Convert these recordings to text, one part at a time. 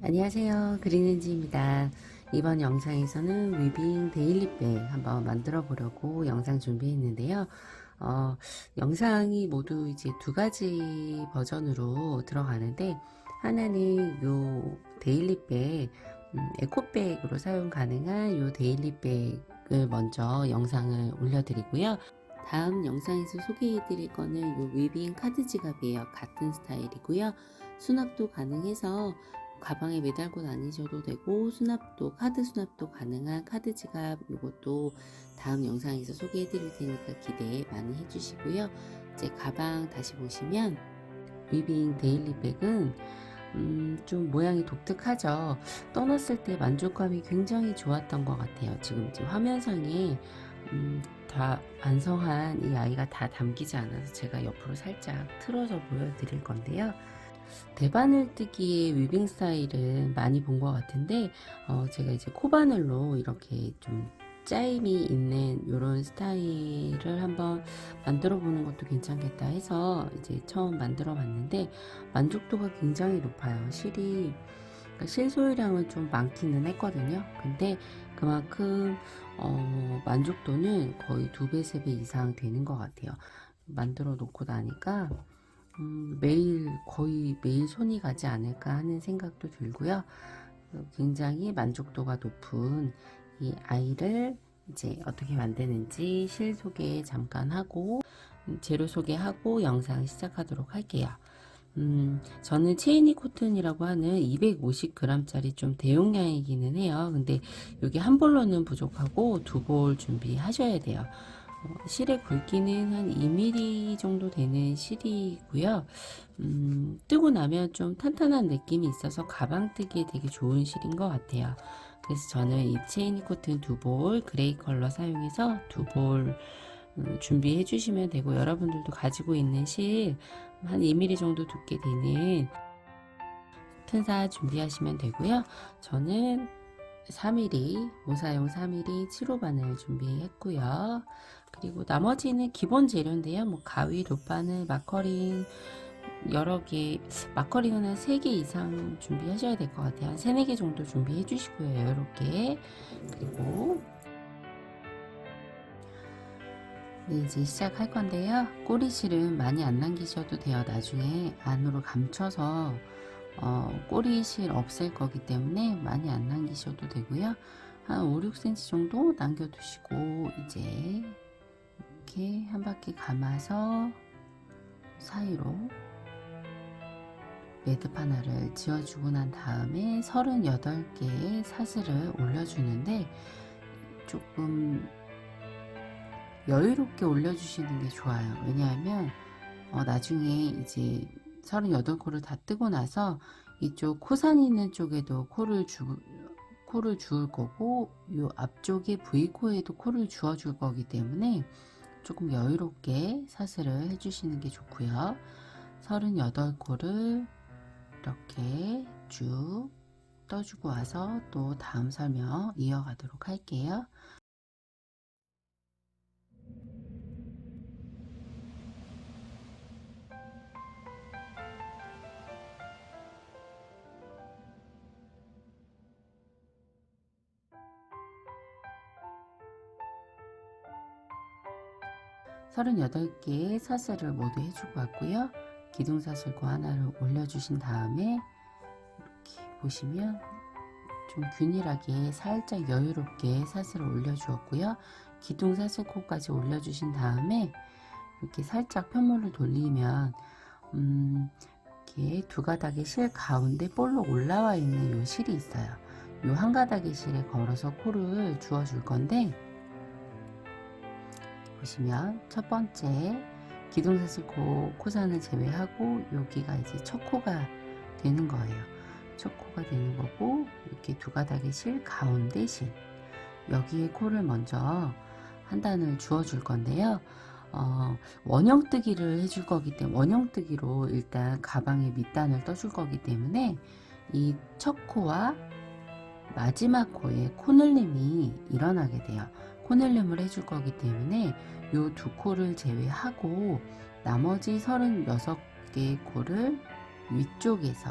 안녕하세요, 그린엔지입니다. 이번 영상에서는 위빙 데일리백 한번 만들어 보려고 영상 준비했는데요. 영상이 모두 이제 두 가지 버전으로 들어가는데, 하나는 요 데일리백 에코백으로 사용 가능한 요 데일리백을 먼저 영상을 올려드리고요. 다음 영상에서 소개해 드릴 거는 요 위빙 카드 지갑이에요. 같은 스타일이고요. 수납도 가능해서 가방에 매달고 다니셔도 되고, 수납도 카드 수납도 가능한 카드 지갑, 이것도 다음 영상에서 소개해 드릴 테니까 기대 많이 해주시고요. 이제 가방 다시 보시면 위빙 데일리백은 좀 모양이 독특하죠. 떠났을 때 만족감이 굉장히 좋았던 것 같아요. 지금 이제 화면상에 다 완성한 이 아이가 다 담기지 않아서 제가 옆으로 살짝 틀어서 보여드릴 건데요. 대바늘 뜨기의 위빙 스타일은 많이 본 것 같은데, 제가 이제 코바늘로 이렇게 좀 짜임이 있는 이런 스타일을 한번 만들어 보는 것도 괜찮겠다 해서 이제 처음 만들어 봤는데, 만족도가 굉장히 높아요. 그러니까 실 소유량은 좀 많기는 했거든요. 근데 그만큼 만족도는 거의 2배, 3배 이상 되는 것 같아요. 만들어 놓고 나니까 매일 거의 매일 손이 가지 않을까 하는 생각도 들고요. 굉장히 만족도가 높은 이 아이를 이제 어떻게 만드는지 실 소개 잠깐 하고 재료 소개하고 영상 시작하도록 할게요. 저는 체이니 코튼이라고 하는 250g 짜리 좀 대용량이기는 해요. 근데 여기 한 볼로는 부족하고 두 볼 준비하셔야 돼요. 실의 굵기는 한 2mm 정도 되는 실이고요. 뜨고 나면 좀 탄탄한 느낌이 있어서 가방 뜨기에 되게 좋은 실인 것 같아요. 그래서 저는 이 체이니 코튼 두 볼 그레이 컬러 사용해서 두 볼 준비해 주시면 되고, 여러분들도 가지고 있는 실 한 2mm 정도 두께 되는 튼사 준비하시면 되고요. 저는 4mm 모사용 4mm 7호 바늘 준비했고요. 그리고 나머지는 기본 재료인데요. 뭐 가위, 돗바늘, 마커링 여러 개, 마커링은 한 3개 이상 준비하셔야 될 것 같아요. 한 3, 4개 정도 준비해 주시고요. 이렇게. 그리고 이제 시작할 건데요. 꼬리실은 많이 안 남기셔도 돼요. 나중에 안으로 감춰서 꼬리실 없앨 거기 때문에 많이 안 남기셔도 되고요. 한 5, 6cm 정도 남겨두시고 이제 이렇게 한 바퀴 감아서 사이로 매듭 하나를 지어주고 난 다음에 38개의 사슬을 올려주는데, 조금 여유롭게 올려주시는 게 좋아요. 왜냐하면 나중에 이제 38코를 다 뜨고 나서 이쪽 코산 있는 쪽에도 코를 주울 거고, 이 앞쪽에 V코에도 코를 주어 줄 거기 때문에 조금 여유롭게 사슬을 해주시는 게 좋고요. 38코를 이렇게 쭉 떠주고 와서 또 다음 설명 이어가도록 할게요. 38개의 사슬을 모두 해주고 왔고요. 기둥사슬고 하나를 올려주신 다음에 이렇게 보시면 좀 균일하게 살짝 여유롭게 사슬을 올려주었고요. 기둥사슬코까지 올려주신 다음에 이렇게 살짝 편물을 돌리면 이렇게 두 가닥의 실 가운데 볼록 올라와 있는 요 실이 있어요. 요 한 가닥의 실에 걸어서 코를 주어 줄 건데, 보시면 첫 번째 기둥사슬 코산을 제외하고 여기가 이제 첫 코가 되는 거예요. 첫 코가 되는 거고, 이렇게 두 가닥의 실 가운데 실, 여기에 코를 먼저 한 단을 주어 줄 건데요. 원형뜨기를 해줄 거기 때문에, 원형뜨기로 일단 가방의 밑단을 떠줄 거기 때문에 이 첫 코와 마지막 코에 코늘림이 일어나게 돼요. 코늘림을 해줄 거기 때문에 이 두 코를 제외하고 나머지 36개의 코를 위쪽에서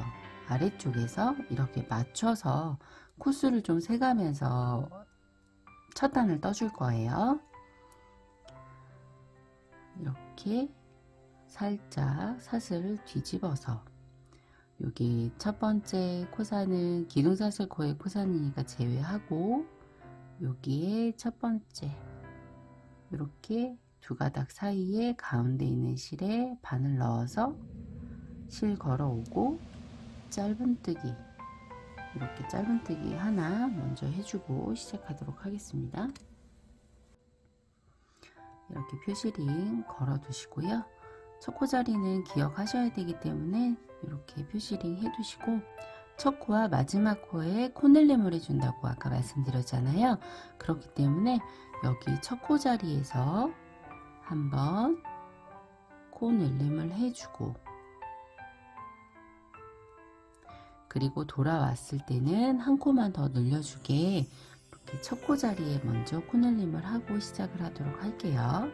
아래쪽에서 이렇게 맞춰서 코수를 좀 세가면서 첫 단을 떠줄 거예요. 이렇게 살짝 사슬을 뒤집어서, 여기 첫 번째 코사는 기둥사슬코의 코사니까 제외하고, 여기에 첫 번째 이렇게 두 가닥 사이에 가운데 있는 실에 바늘 넣어서 실 걸어오고, 짧은뜨기, 이렇게 짧은뜨기 하나 먼저 해주고 시작하도록 하겠습니다. 이렇게 표시링 걸어 두시고요. 첫 코 자리는 기억하셔야 되기 때문에 이렇게 표시링 해 두시고, 첫 코와 마지막 코에 코넬림을 해준다고 아까 말씀드렸잖아요. 그렇기 때문에 여기 첫 코 자리에서 한번 코넬림을 해주고, 그리고 돌아왔을 때는 한 코만 더 늘려주게 이렇게 첫 코 자리에 먼저 코넬림을 하고 시작을 하도록 할게요.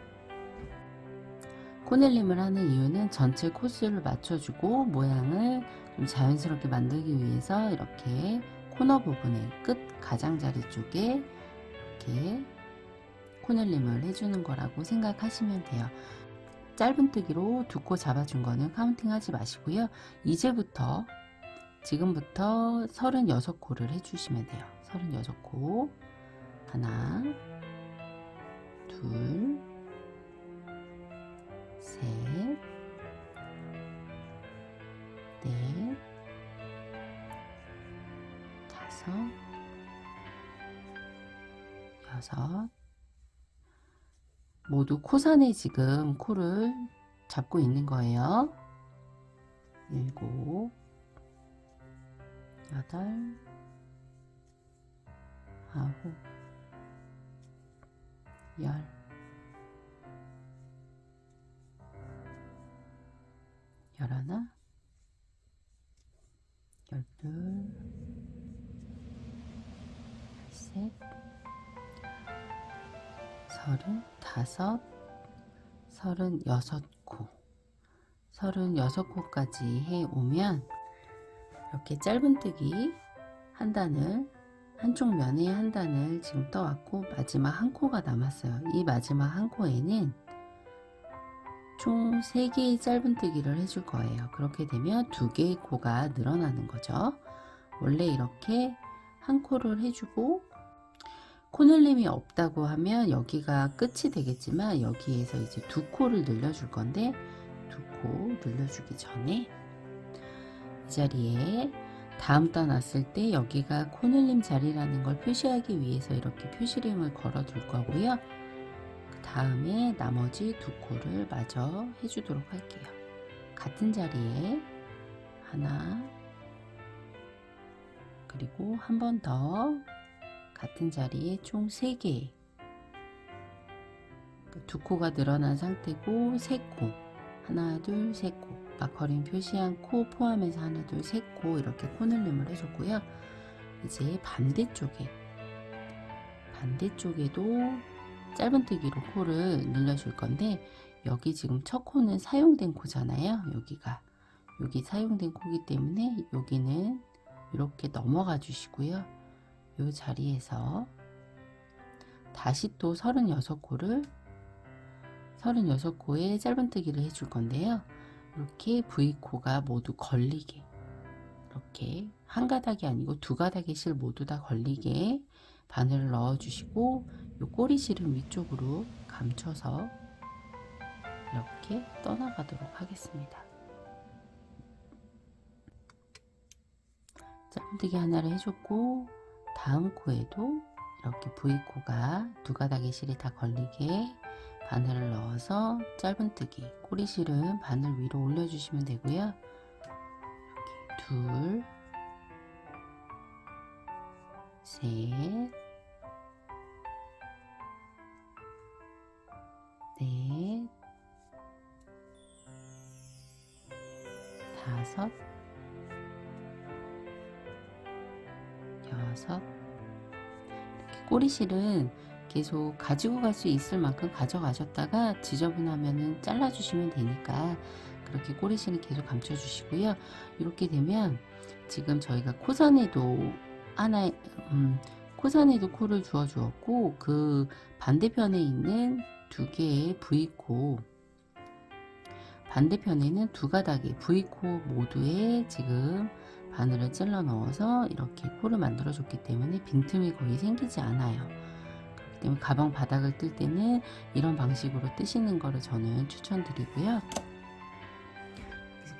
코넬림을 하는 이유는 전체 코스를 맞춰주고 모양을 좀 자연스럽게 만들기 위해서 이렇게 코너 부분의 끝 가장자리 쪽에 이렇게 코넬림을 해주는 거라고 생각하시면 돼요. 짧은뜨기로 두 코 잡아준 거는 카운팅 하지 마시고요. 이제부터 지금부터 36코를 해주시면 돼요. 36코. 하나, 둘, 셋, 넷, 다섯, 여섯. 모두 코산에 지금 코를 잡고 있는 거예요. 일곱, 여덟, 아홉, 열, 열하나, 열둘, 열셋, 35, 36코. 36코까지 해오면 이렇게 짧은뜨기 한 단을, 한쪽 면에 한 단을 지금 떠왔고, 마지막 한 코가 남았어요. 이 마지막 한 코에는 총 3개의 짧은뜨기를 해줄 거예요. 그렇게 되면 2개의 코가 늘어나는 거죠. 원래 이렇게 한 코를 해주고, 코늘림이 없다고 하면 여기가 끝이 되겠지만, 여기에서 이제 2코를 늘려줄 건데, 2코 늘려주기 전에 이 자리에 다음 단 왔을 때 여기가 코늘림 자리라는 걸 표시하기 위해서 이렇게 표시림을 걸어 둘 거고요. 그 다음에 나머지 2코를 마저 해주도록 할게요. 같은 자리에 하나, 그리고 한 번 더 같은 자리에 총 3개, 2코가 늘어난 상태고 3코, 하나, 둘, 3코, 마커링 표시한 코 포함해서 하나, 둘, 3코 이렇게 코늘림을 해줬고요. 이제 반대쪽에도 짧은뜨기로 코를 늘려줄 건데, 여기 지금 첫 코는 사용된 코잖아요. 여기 사용된 코기 때문에 여기는 이렇게 넘어가 주시고요. 이 자리에서 다시 또 36코에 짧은뜨기를 해줄 건데요. 이렇게 V코가 모두 걸리게, 이렇게 한 가닥이 아니고 2가닥의 실 모두 다 걸리게 바늘을 넣어 주시고, 이 꼬리실은 위쪽으로 감춰서 이렇게 떠나가도록 하겠습니다. 짧은뜨기 하나를 해줬고, 다음 코에도 이렇게 V코가 2가닥의 실이 다 걸리게 바늘을 넣어서 짧은뜨기, 꼬리실은 바늘 위로 올려주시면 되고요. 이렇게 둘, 셋, 넷, 다섯, 여섯. 이렇게 꼬리실은 이렇게 계속 가지고 갈 수 있을 만큼 가져가셨다가 지저분하면은 잘라주시면 되니까 그렇게 꼬리실은 계속 감춰주시고요. 이렇게 되면 지금 저희가 코선에도 하나, 코선에도 코를 주어 주었고, 그 반대편에 있는 두 개의 V코, 반대편에는 두 가닥의 V코 모두에 지금 바늘을 찔러 넣어서 이렇게 코를 만들어 줬기 때문에 빈틈이 거의 생기지 않아요. 그렇기 때문에 가방 바닥을 뜰 때는 이런 방식으로 뜨시는 거를 저는 추천드리고요.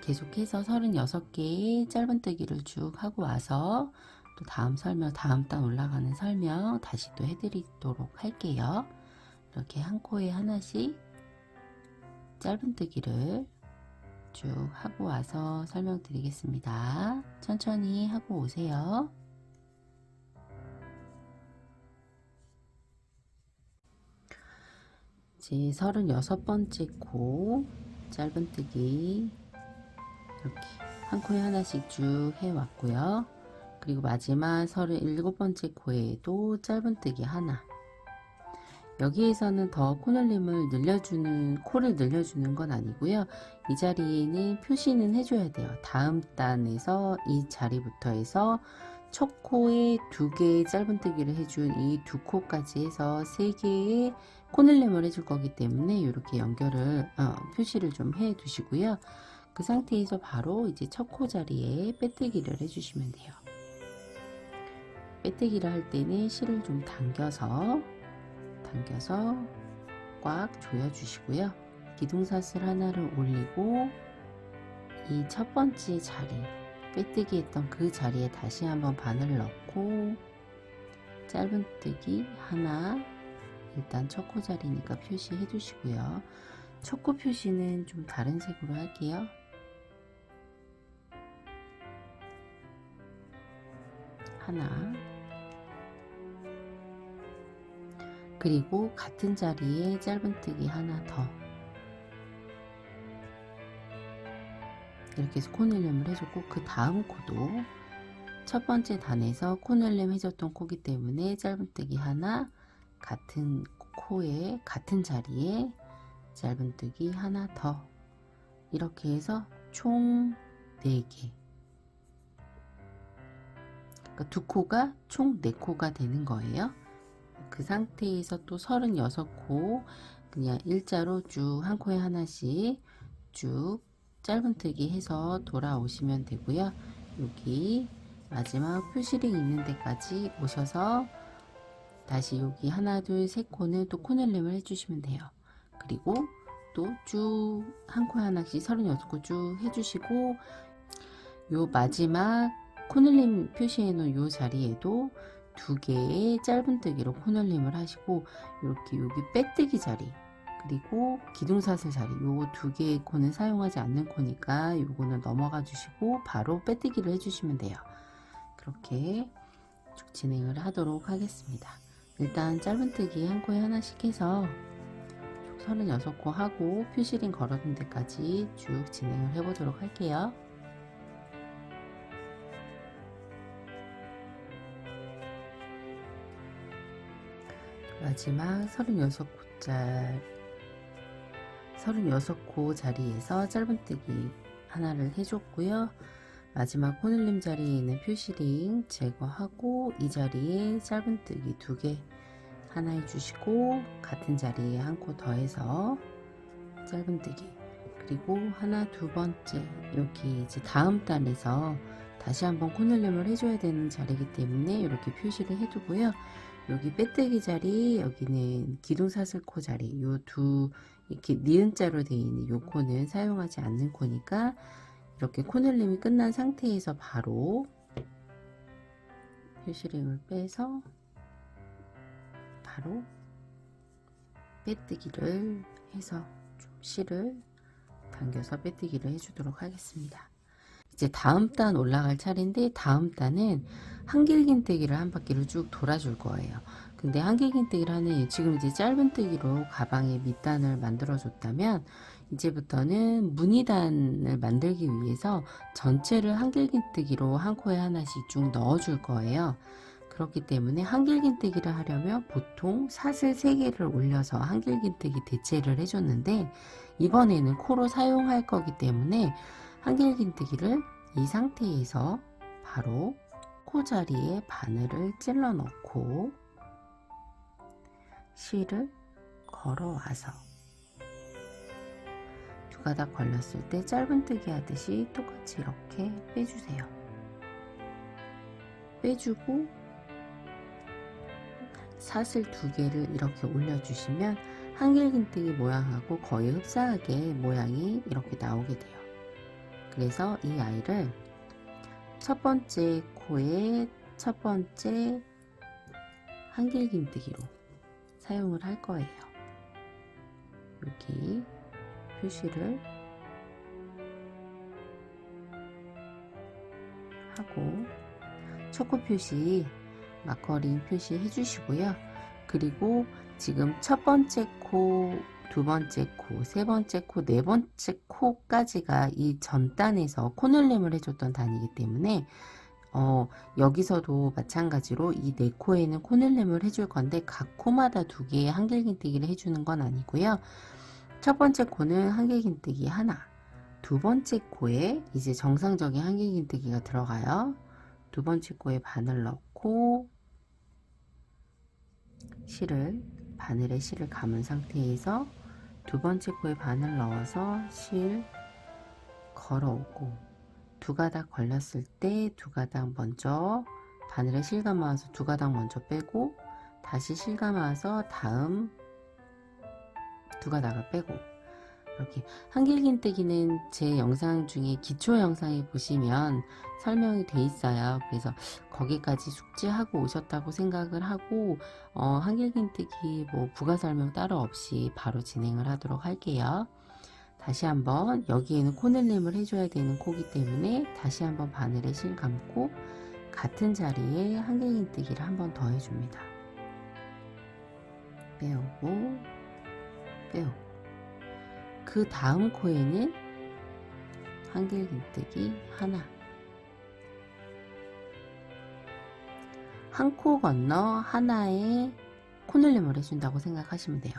계속해서 36개의 짧은뜨기를 쭉 하고 와서 또 다음 설명, 다음 단 올라가는 설명 다시 또 해드리도록 할게요. 이렇게 한 코에 하나씩 짧은뜨기를 쭉 하고 와서 설명드리겠습니다. 천천히 하고 오세요. 이제 36번째 코 짧은뜨기 이렇게 한 코에 하나씩 쭉 해왔고요. 그리고 마지막 37번째 코에도 짧은뜨기 하나. 여기에서는 더 코늘림을 늘려주는, 코를 늘려주는 건 아니고요. 이 자리에는 표시는 해줘야 돼요. 다음 단에서 이 자리부터 해서 첫 코에 2개의 짧은뜨기를 해준 이 2코까지 해서 3개의 코늘림을 해줄 거기 때문에 이렇게 연결을, 표시를 좀 해 두시고요. 그 상태에서 바로 이제 첫 코 자리에 빼뜨기를 해주시면 돼요. 빼뜨기를 할 때는 실을 좀 당겨서 꽉 조여 주시고요. 기둥사슬 하나를 올리고 이 첫 번째 자리, 빼뜨기 했던 그 자리에 다시 한번 바늘을 넣고 짧은뜨기 하나, 일단 첫 코 자리니까 표시해 두시고요. 첫 코 표시는 좀 다른 색으로 할게요. 하나, 그리고 같은 자리에 짧은뜨기 하나 더, 이렇게 해서 코늘림을 해줬고, 그 다음 코도 첫 번째 단에서 코늘림 해줬던 코기 때문에 짧은뜨기 하나, 같은 코에 같은 자리에 짧은뜨기 하나 더, 이렇게 해서 총 4개, 그러니까 두 코가 총 4코가 되는 거예요. 그 상태에서 또 36코 그냥 일자로 쭉 한 코에 하나씩 쭉 짧은뜨기 해서 돌아오시면 되고요. 여기 마지막 표시링 있는 데까지 오셔서 다시 여기 하나 둘 셋 코는 또 코늘림을 해주시면 돼요. 그리고 또 쭉 한 코에 하나씩 36코 쭉 해주시고, 요 마지막 코늘림 표시해 놓은 요 자리에도 2개의 짧은뜨기로 코늘림을 하시고, 이렇게 여기 빼뜨기 자리 그리고 기둥사슬 자리, 요 2개의 코는 사용하지 않는 코니까 요거는 넘어가 주시고 바로 빼뜨기를 해주시면 돼요. 그렇게 쭉 진행을 하도록 하겠습니다. 일단 짧은뜨기 한 코에 하나씩 해서 36코 하고 표시링 걸어둔 데까지 쭉 진행을 해 보도록 할게요. 마지막 36코 자리에서 짧은뜨기 하나를 해줬고요. 마지막 코늘림 자리에 있는 표시링 제거하고 이 자리에 짧은뜨기 2개 하나 해주시고, 같은 자리에 한 코 더해서 짧은뜨기, 그리고 하나 두 번째 여기 이제 다음 단에서 다시 한번 코늘림을 해줘야 되는 자리이기 때문에 이렇게 표시를 해두고요. 여기 빼뜨기 자리, 여기는 기둥사슬 코 자리, 요 두 이렇게 니은자로 되어 있는 요 코는 사용하지 않는 코니까 이렇게 코늘림이 끝난 상태에서 바로 표시링을 빼서 바로 빼뜨기를 해서 좀 실을 당겨서 빼뜨기를 해주도록 하겠습니다. 이제 다음 단 올라갈 차례인데, 다음 단은 한길긴뜨기를 한 바퀴를 쭉 돌아줄 거예요. 근데 한길긴뜨기를 하는, 지금 이제 짧은뜨기로 가방의 밑단을 만들어 줬다면 이제부터는 무늬단을 만들기 위해서 전체를 한길긴뜨기로 한 코에 하나씩 쭉 넣어 줄 거예요. 그렇기 때문에 한길긴뜨기를 하려면 보통 사슬 3개를 올려서 한길긴뜨기 대체를 해줬는데, 이번에는 코로 사용할 거기 때문에 한길긴뜨기를 이 상태에서 바로 코 자리에 바늘을 찔러 넣고 실을 걸어와서 두 가닥 걸렸을 때 짧은뜨기 하듯이 똑같이 이렇게 빼주세요. 빼주고 사슬 2개를 이렇게 올려주시면 한길긴뜨기 모양하고 거의 흡사하게 모양이 이렇게 나오게 돼요. 그래서 이 아이를 첫 번째 코에 첫 번째 한길긴뜨기로 사용을 할 거예요. 여기 표시를 하고 초코 표시 마커링 표시 해주시고요. 그리고 지금 첫 번째 코, 두 번째 코, 세 번째 코, 네 번째 코까지가 이 전 단에서 코늘림을 해줬던 단이기 때문에 여기서도 마찬가지로 이 네 코에는 코늘림을 해줄 건데 각 코마다 2개의 한길긴뜨기를 해주는 건 아니고요. 첫 번째 코는 한길긴뜨기 하나, 두 번째 코에 이제 정상적인 한길긴뜨기가 들어가요. 두 번째 코에 바늘 넣고 바늘에 실을 감은 상태에서 두 번째 코에 바늘 넣어서 실 걸어오고, 두 가닥 걸렸을 때 두 가닥 먼저 바늘에 실 감아서 두 가닥 먼저 빼고 다시 실 감아서 다음 두 가닥을 빼고, 이렇게 한길긴뜨기는 제 영상 중에 기초 영상에 보시면 설명이 돼 있어요. 그래서 거기까지 숙지하고 오셨다고 생각을 하고 한길긴뜨기 뭐 부가 설명 따로 없이 바로 진행을 하도록 할게요. 다시 한번 여기에는 코늘림을 해줘야 되는 코기 때문에 다시 한번 바늘에 실 감고 같은 자리에 한길긴뜨기를 한번 더 해줍니다. 빼오고 빼오고, 그 다음 코에는 한길긴뜨기 하나, 한 코 건너 하나에 코늘림을 해준다고 생각하시면 돼요.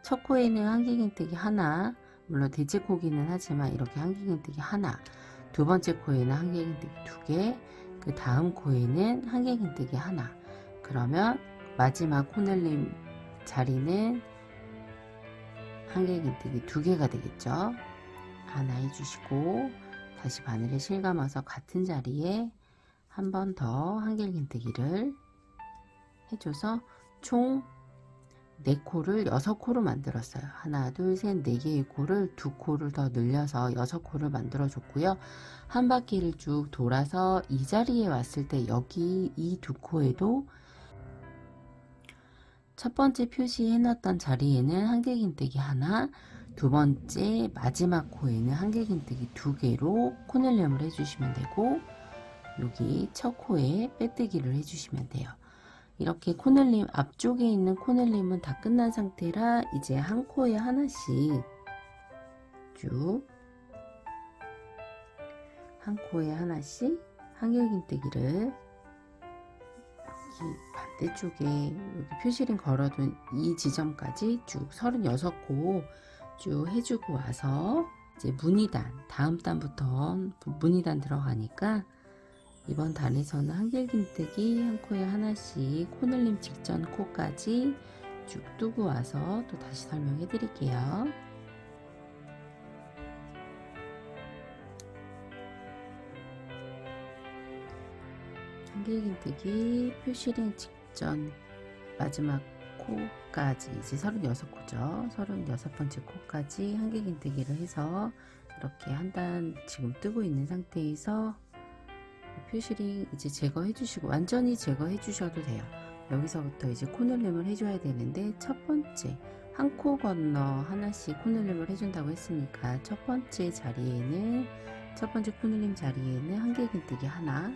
첫 코에는 한길긴뜨기 하나, 물론 대체코기는 하지만 이렇게 한길긴뜨기 하나, 두 번째 코에는 한길긴뜨기 2개, 그 다음 코에는 한길긴뜨기 하나. 그러면 마지막 코늘림 자리는 한길긴뜨기 2개가 되겠죠. 하나 해주시고 다시 바늘에 실 감아서 같은 자리에 한 번 더 한길긴뜨기를 해줘서 총 4코를 6코로 만들었어요. 하나, 둘, 셋, 4개의 코를 2코를 더 늘려서 6코를 만들어 줬고요. 한 바퀴를 쭉 돌아서 이 자리에 왔을 때 여기 이 2코에도 첫 번째 표시해 놨던 자리에는 한길긴뜨기 하나, 두 번째 마지막 코에는 한길긴뜨기 2개로 코늘림을 해주시면 되고, 여기 첫 코에 빼뜨기를 해주시면 돼요. 이렇게 코늘림 앞쪽에 있는 코늘림은 다 끝난 상태라 이제 한 코에 하나씩 쭉 한 코에 하나씩 한길긴뜨기를 반대쪽에 여기 표시링 걸어둔 이 지점까지 쭉 36코 쭉 해주고 와서 이제 무늬단, 다음 단부터 무늬단 들어가니까 이번 단에서는 한길긴뜨기 한 코에 하나씩 코늘림 직전 코까지 쭉 뜨고 와서 또 다시 설명해 드릴게요. 한길긴뜨기 표시링 직전 마지막 코까지 이제 36코죠. 36번째 코까지 한길긴뜨기를 해서 이렇게 한 단 지금 뜨고 있는 상태에서 표시링 이제 제거해 주시고 완전히 제거해 주셔도 돼요. 여기서부터 이제 코늘림을 해줘야 되는데 첫 번째 한 코 건너 하나씩 코늘림을 해준다고 했으니까 첫 번째 코늘림 자리에는 한길긴뜨기 하나,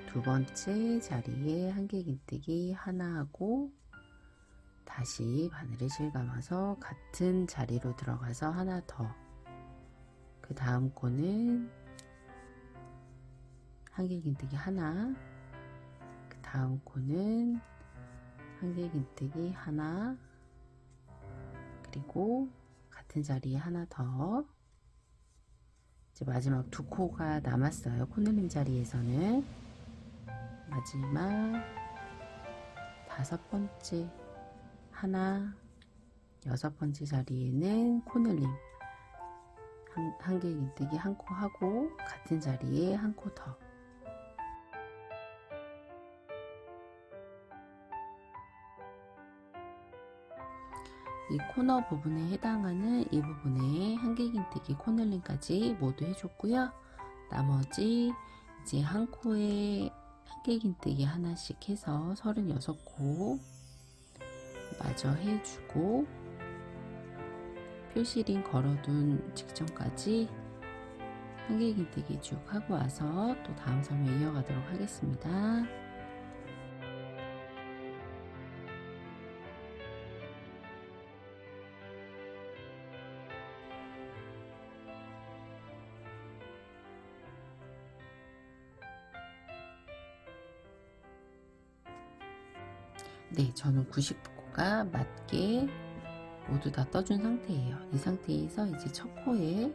두 번째 자리에 한길긴뜨기 하나 하고 다시 바늘에 실 감아서 같은 자리로 들어가서 하나 더, 그 다음 코는 한길긴뜨기 하나, 그 다음 코는 한길긴뜨기 하나, 그리고 같은 자리에 하나 더. 이제 마지막 두 코가 남았어요. 코늘림 자리에서는 마지막 다섯 번째 하나, 여섯 번째 자리에는 코늘림 한길긴뜨기 한 코 하고 같은 자리에 한 코 더. 이 코너 부분에 해당하는 이 부분에 한길긴뜨기 코늘림까지 모두 해줬고요. 나머지 이제 한 코에 한길긴뜨기 하나씩 해서 36코 마저 해주고 표시링 걸어둔 직전까지 한길긴뜨기 쭉 하고 와서 또 다음 설명 이어가도록 하겠습니다. 네, 저는 90코가 맞게 모두 다 떠준 상태예요. 이 상태에서 이제 첫 코에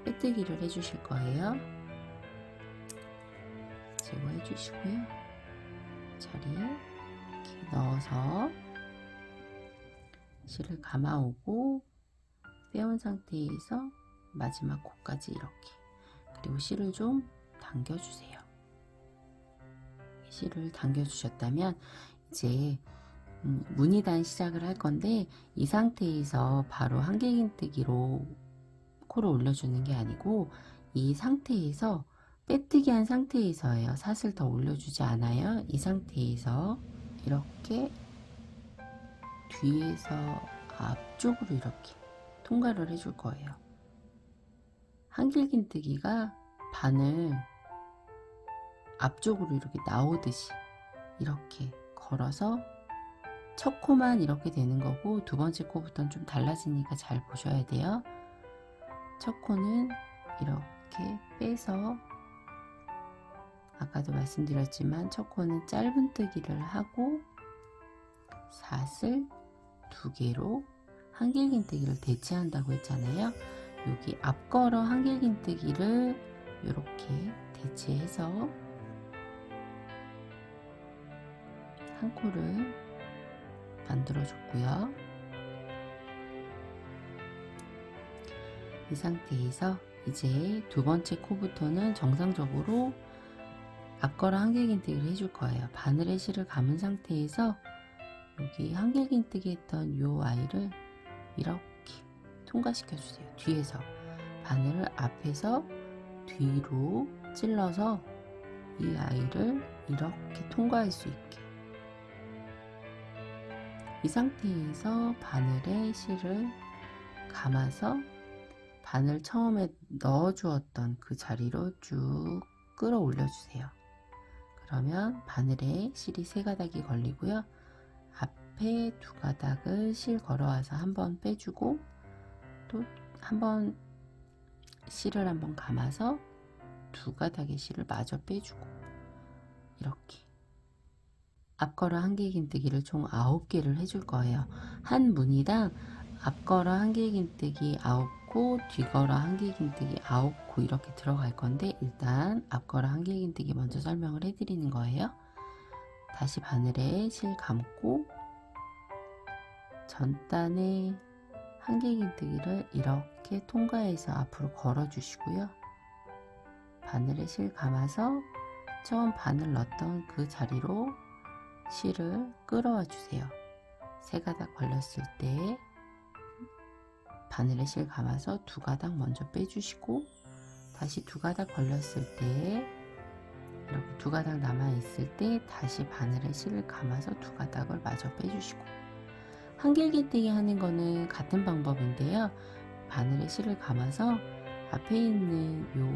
빼뜨기를 해주실 거예요. 제거해 주시고요. 자리에 이렇게 넣어서 실을 감아오고 빼온 상태에서 마지막 코까지 이렇게, 그리고 실을 좀 당겨주세요. 실을 당겨주셨다면 이제 무늬단 시작을 할 건데, 이 상태에서 바로 한길긴뜨기로 코를 올려주는 게 아니고 이 상태에서 빼뜨기 한 상태에서예요. 사슬 더 올려주지 않아요. 이 상태에서 이렇게 뒤에서 앞쪽으로 이렇게 통과를 해줄 거예요. 한길긴뜨기가 바늘 앞쪽으로 이렇게 나오듯이 이렇게 걸어서 첫 코만 이렇게 되는 거고, 두 번째 코부터는 좀 달라지니까 잘 보셔야 돼요. 첫 코는 이렇게 빼서, 아까도 말씀드렸지만 첫 코는 짧은뜨기를 하고 사슬 두 개로 한길긴뜨기를 대체한다고 했잖아요. 여기 앞걸어 한길긴뜨기를 이렇게 대체해서 한 코를 만들어 줬고요. 이 상태에서 이제 두 번째 코부터는 정상적으로 앞걸어 한길긴뜨기를 해줄 거예요. 바늘에 실을 감은 상태에서 여기 한길긴뜨기 했던 이 아이를 이렇게 통과시켜 주세요. 뒤에서 바늘을 앞에서 뒤로 찔러서 이 아이를 이렇게 통과할 수 있게, 이 상태에서 바늘에 실을 감아서 바늘 처음에 넣어 주었던 그 자리로 쭉 끌어올려 주세요. 그러면 바늘에 실이 세 가닥이 걸리고요. 앞에 두 가닥을 실 걸어와서 한번 빼주고, 또 한번 실을 한번 감아서 두 가닥의 실을 마저 빼주고, 이렇게 앞걸어 한길긴뜨기를 총 9개를 해줄 거예요. 한 무늬당 앞걸어 한길긴뜨기 9코, 뒤걸어 한길긴뜨기 9코 이렇게 들어갈 건데, 일단 앞걸어 한길긴뜨기 먼저 설명을 해드리는 거예요. 다시 바늘에 실 감고 전단에 한길긴뜨기를 이렇게 통과해서 앞으로 걸어 주시고요. 바늘에 실 감아서 처음 바늘 넣었던 그 자리로 실을 끌어와 주세요. 세 가닥 걸렸을 때 바늘에 실 감아서 두 가닥 먼저 빼주시고, 다시 두 가닥 걸렸을 때, 이렇게 두 가닥 남아 있을 때 다시 바늘에 실을 감아서 두 가닥을 마저 빼주시고, 한길긴뜨기 하는 거는 같은 방법인데요. 바늘에 실을 감아서 앞에 있는 요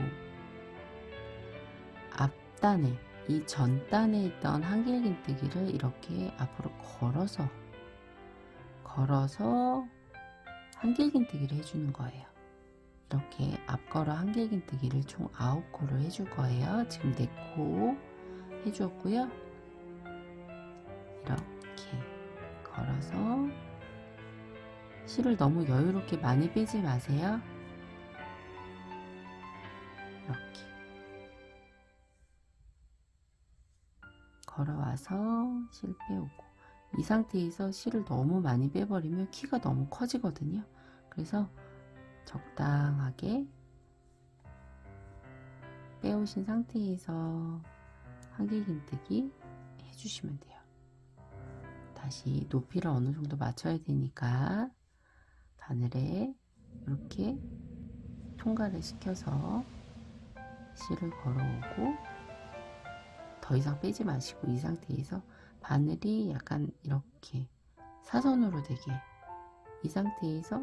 앞단에, 이 전단에 있던 한길긴뜨기를 이렇게 앞으로 걸어서 한길긴뜨기를 해주는 거예요. 이렇게 앞걸어 한길긴뜨기를 총 9코를 해줄 거예요. 지금 4코 해주었고요. 이렇게 걸어서 실을 너무 여유롭게 많이 빼지 마세요. 이렇게 걸어와서 실 빼오고, 이 상태에서 실을 너무 많이 빼버리면 키가 너무 커지거든요. 그래서 적당하게 빼오신 상태에서 한길긴뜨기 해주시면 돼요. 다시 높이를 어느 정도 맞춰야 되니까 바늘에 이렇게 통과를 시켜서 실을 걸어오고, 더 이상 빼지 마시고 이 상태에서 바늘이 약간 이렇게 사선으로 되게, 이 상태에서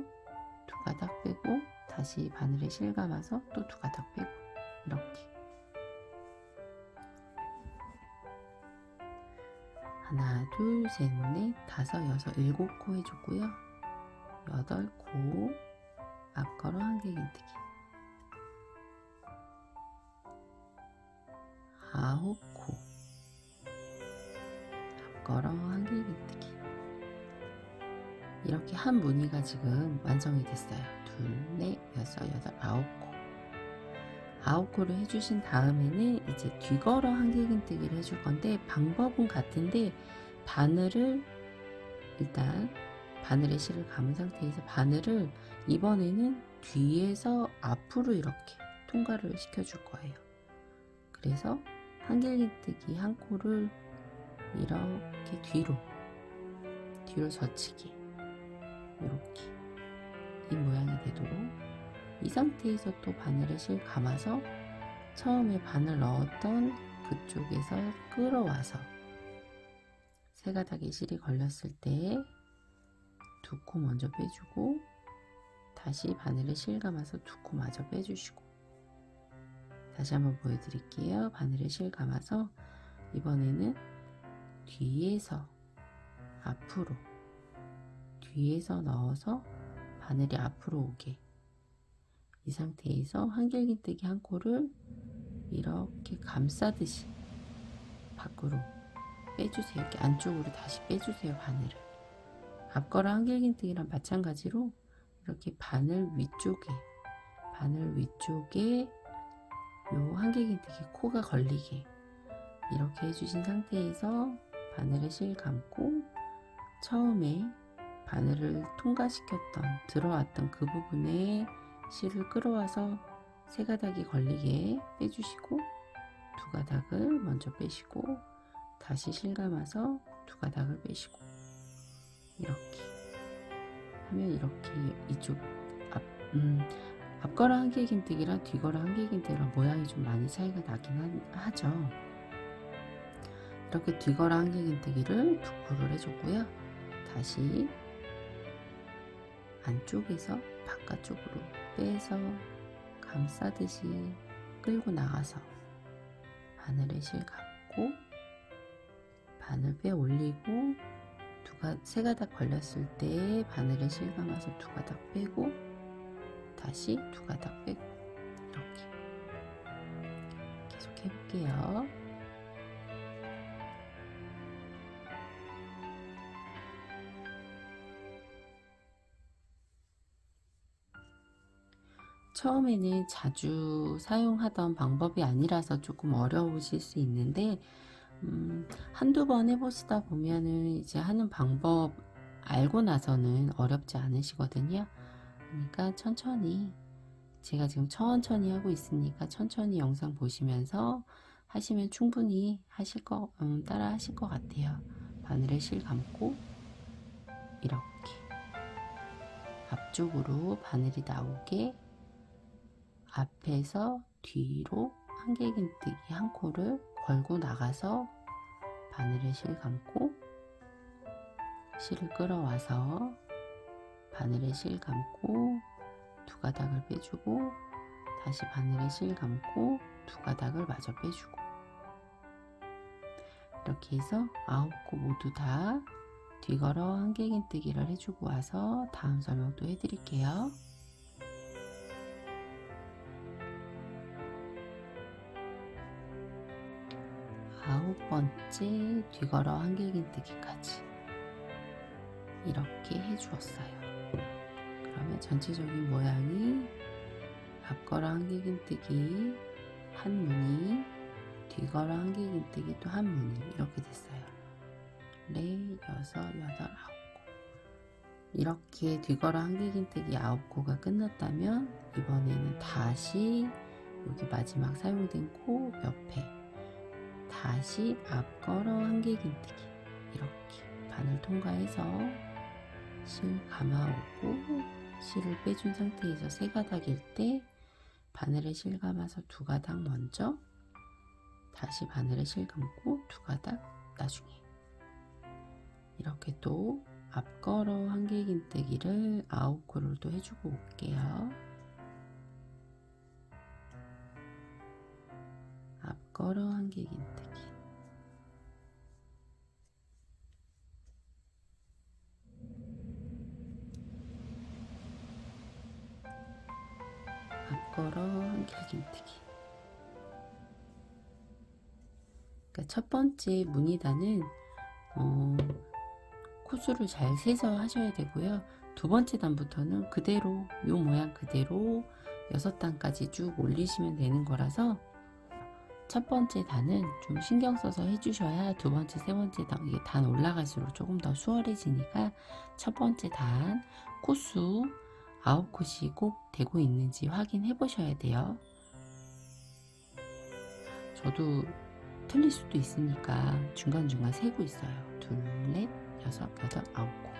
두 가닥 빼고 다시 바늘에 실 감아서 또 두 가닥 빼고, 이렇게 하나, 둘, 셋, 넷, 다섯, 여섯, 일곱 코 해줬고요. 여덟 코 앞걸어 한길긴뜨기, 아홉 코 앞걸어 한길긴뜨기. 이렇게 한 무늬가 지금 완성이 됐어요. 둘, 넷, 여섯, 여덟, 아홉 코. 아홉 코를 해주신 다음에는 이제 뒤걸어 한길긴뜨기를 해줄 건데, 방법은 같은데 바늘을 일단 바늘에 실을 감은 상태에서 바늘을 이번에는 뒤에서 앞으로 이렇게 통과를 시켜줄 거예요. 그래서 한길긴뜨기 한 코를 이렇게 뒤로 젖히게, 이렇게 이 모양이 되도록, 이 상태에서 또 바늘에 실 감아서 처음에 바늘 넣었던 그쪽에서 끌어와서 세 가닥의 실이 걸렸을 때 두 코 먼저 빼주고, 다시 바늘에 실 감아서 두 코 마저 빼주시고, 다시 한번 보여드릴게요. 바늘에 실 감아서 이번에는 뒤에서 앞으로, 뒤에서 넣어서 바늘이 앞으로 오게, 이 상태에서 한길긴뜨기 한 코를 이렇게 감싸듯이 밖으로 빼주세요. 이렇게 안쪽으로 다시 빼주세요. 바늘을. 앞걸어 한길긴뜨기랑 마찬가지로 이렇게 바늘 위쪽에 요 한길긴뜨기 코가 걸리게 이렇게 해주신 상태에서 바늘에 실 감고, 처음에 바늘을 통과시켰던 들어왔던 그 부분에 실을 끌어와서 세 가닥이 걸리게 빼주시고, 두 가닥을 먼저 빼시고 다시 실 감아서 두 가닥을 빼시고, 이렇게 하면 이렇게 이쪽 앞걸어 한길긴뜨기랑 뒤걸어 한길긴뜨기랑 모양이 좀 많이 차이가 나긴 하죠. 이렇게 뒤걸어 한길긴뜨기를 두 코를 해줬고요. 다시 안쪽에서 바깥쪽으로 빼서 감싸듯이 끌고 나가서 바늘에 실 감고, 바늘 빼 올리고, 세 가닥 걸렸을 때 바늘에 실 감아서 두 가닥 빼고 다시 두 가닥 빼고, 이렇게 계속 해볼게요. 처음에는 자주 사용하던 방법이 아니라서 조금 어려우실 수 있는데, 한두 번 해보시다 보면은 이제 하는 방법 알고 나서는 어렵지 않으시거든요. 그러니까 천천히, 제가 지금 천천히 하고 있으니까 천천히 영상 보시면서 하시면 충분히 따라 하실 것 같아요. 바늘에 실 감고 이렇게 앞쪽으로 바늘이 나오게 앞에서 뒤로 한길긴뜨기 한 코를 걸고 나가서 바늘에 실 감고, 실을 끌어와서 바늘에 실 감고 두 가닥을 빼주고, 다시 바늘에 실 감고 두 가닥을 마저 빼주고, 이렇게 해서 9코 모두 다 뒤걸어 한길긴뜨기를 해주고 와서 다음 설명도 해드릴게요. 9번째 뒤걸어 한길긴뜨기까지 이렇게 해주었어요. 그러면 전체적인 모양이 앞걸어 한길긴뜨기 한 무늬, 뒤걸어 한길긴뜨기 또 한 무늬 이렇게 됐어요. 4, 6, 8, 9 이렇게 뒤걸어 한길긴뜨기 9코가 끝났다면 이번에는 다시 여기 마지막 사용된 코 옆에 다시 앞걸어 한길긴뜨기 이렇게 바늘 통과해서 실 감아오고 실을 빼준 상태에서 3가닥일 때 바늘에 실 감아서 2가닥 먼저 다시 바늘에 실 감고 2가닥 나중에 이렇게 또 앞걸어 한길긴뜨기를 9코를 또 해주고 올게요. 앞걸어 한길긴뜨기 앞걸어 한길긴뜨기 그러니까 첫 번째 무늬단은 코수를 잘 세서 하셔야 되고요. 두 번째 단부터는 그대로 요 모양 그대로 6단까지 쭉 올리시면 되는 거라서 첫 번째 단은 좀 신경 써서 해주셔야 두 번째, 세 번째 단, 이게 단 올라갈수록 조금 더 수월해지니까 첫 번째 단 코수 9콧이 꼭 되고 있는지 확인해 보셔야 돼요. 저도 틀릴 수도 있으니까 중간중간 세고 있어요. 2, 4, 6, 8, 9코.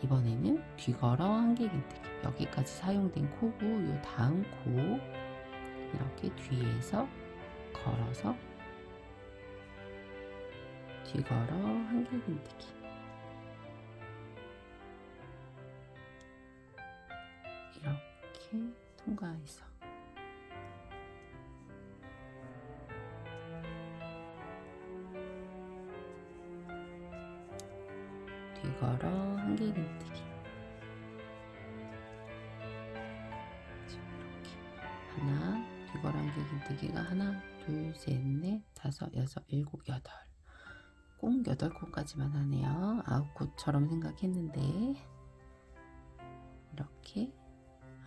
이번에는 뒤걸어 한길긴뜨기 여기까지 사용된 코고 요 다음 코 이렇게 뒤에서 걸어서 뒤걸어 한길긴뜨기 이렇게 통과해서 뒤걸어 한길긴뜨기 이렇게 하나 뒤걸어 한길긴뜨기가 하나 둘, 셋, 넷, 다섯, 여섯, 일곱, 여덟 꼭 8코까지만 하네요. 9코처럼 생각했는데 이렇게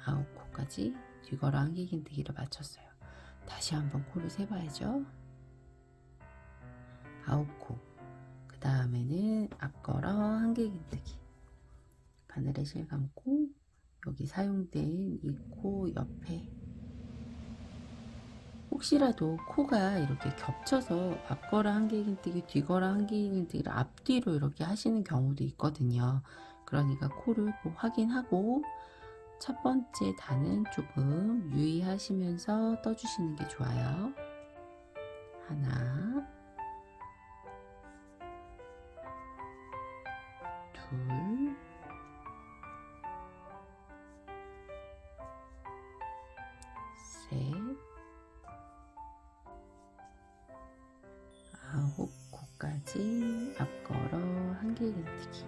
9코까지 뒤걸어 한길긴뜨기를 마쳤어요. 다시 한번 코를 세봐야죠. 9코 그 다음에는 앞걸어 한길긴뜨기 바늘에 실 감고 여기 사용된 이 코 옆에 혹시라도 코가 이렇게 겹쳐서 앞걸어 한길긴뜨기 뒤걸어 한길긴뜨기를 앞뒤로 이렇게 하시는 경우도 있거든요. 그러니까 코를 꼭 확인하고 첫 번째 단은 조금 유의하시면서 떠주시는 게 좋아요. 하나 둘 셋 9코까지 앞걸어 한길긴뜨기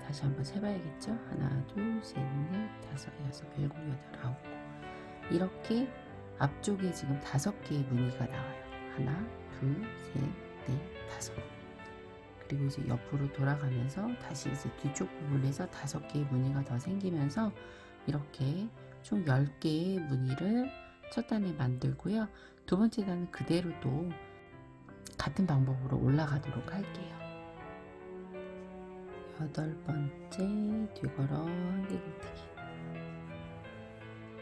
다시 한번 세봐야겠죠? 하나, 둘, 셋, 넷, 다섯, 여섯, 일곱, 여덟, 9코 이렇게 앞쪽에 지금 5개의 무늬가 나와요. 하나, 둘, 셋, 넷, 5 그리고 이제 옆으로 돌아가면서 다시 이제 뒤쪽 부분에서 5개의 무늬가 더 생기면서 이렇게 총 10개의 무늬를 첫 단에 만들고요. 두 번째 단은 그대로 또 같은 방법으로 올라가도록 할게요. 8번째 뒤걸어 한길긴뜨기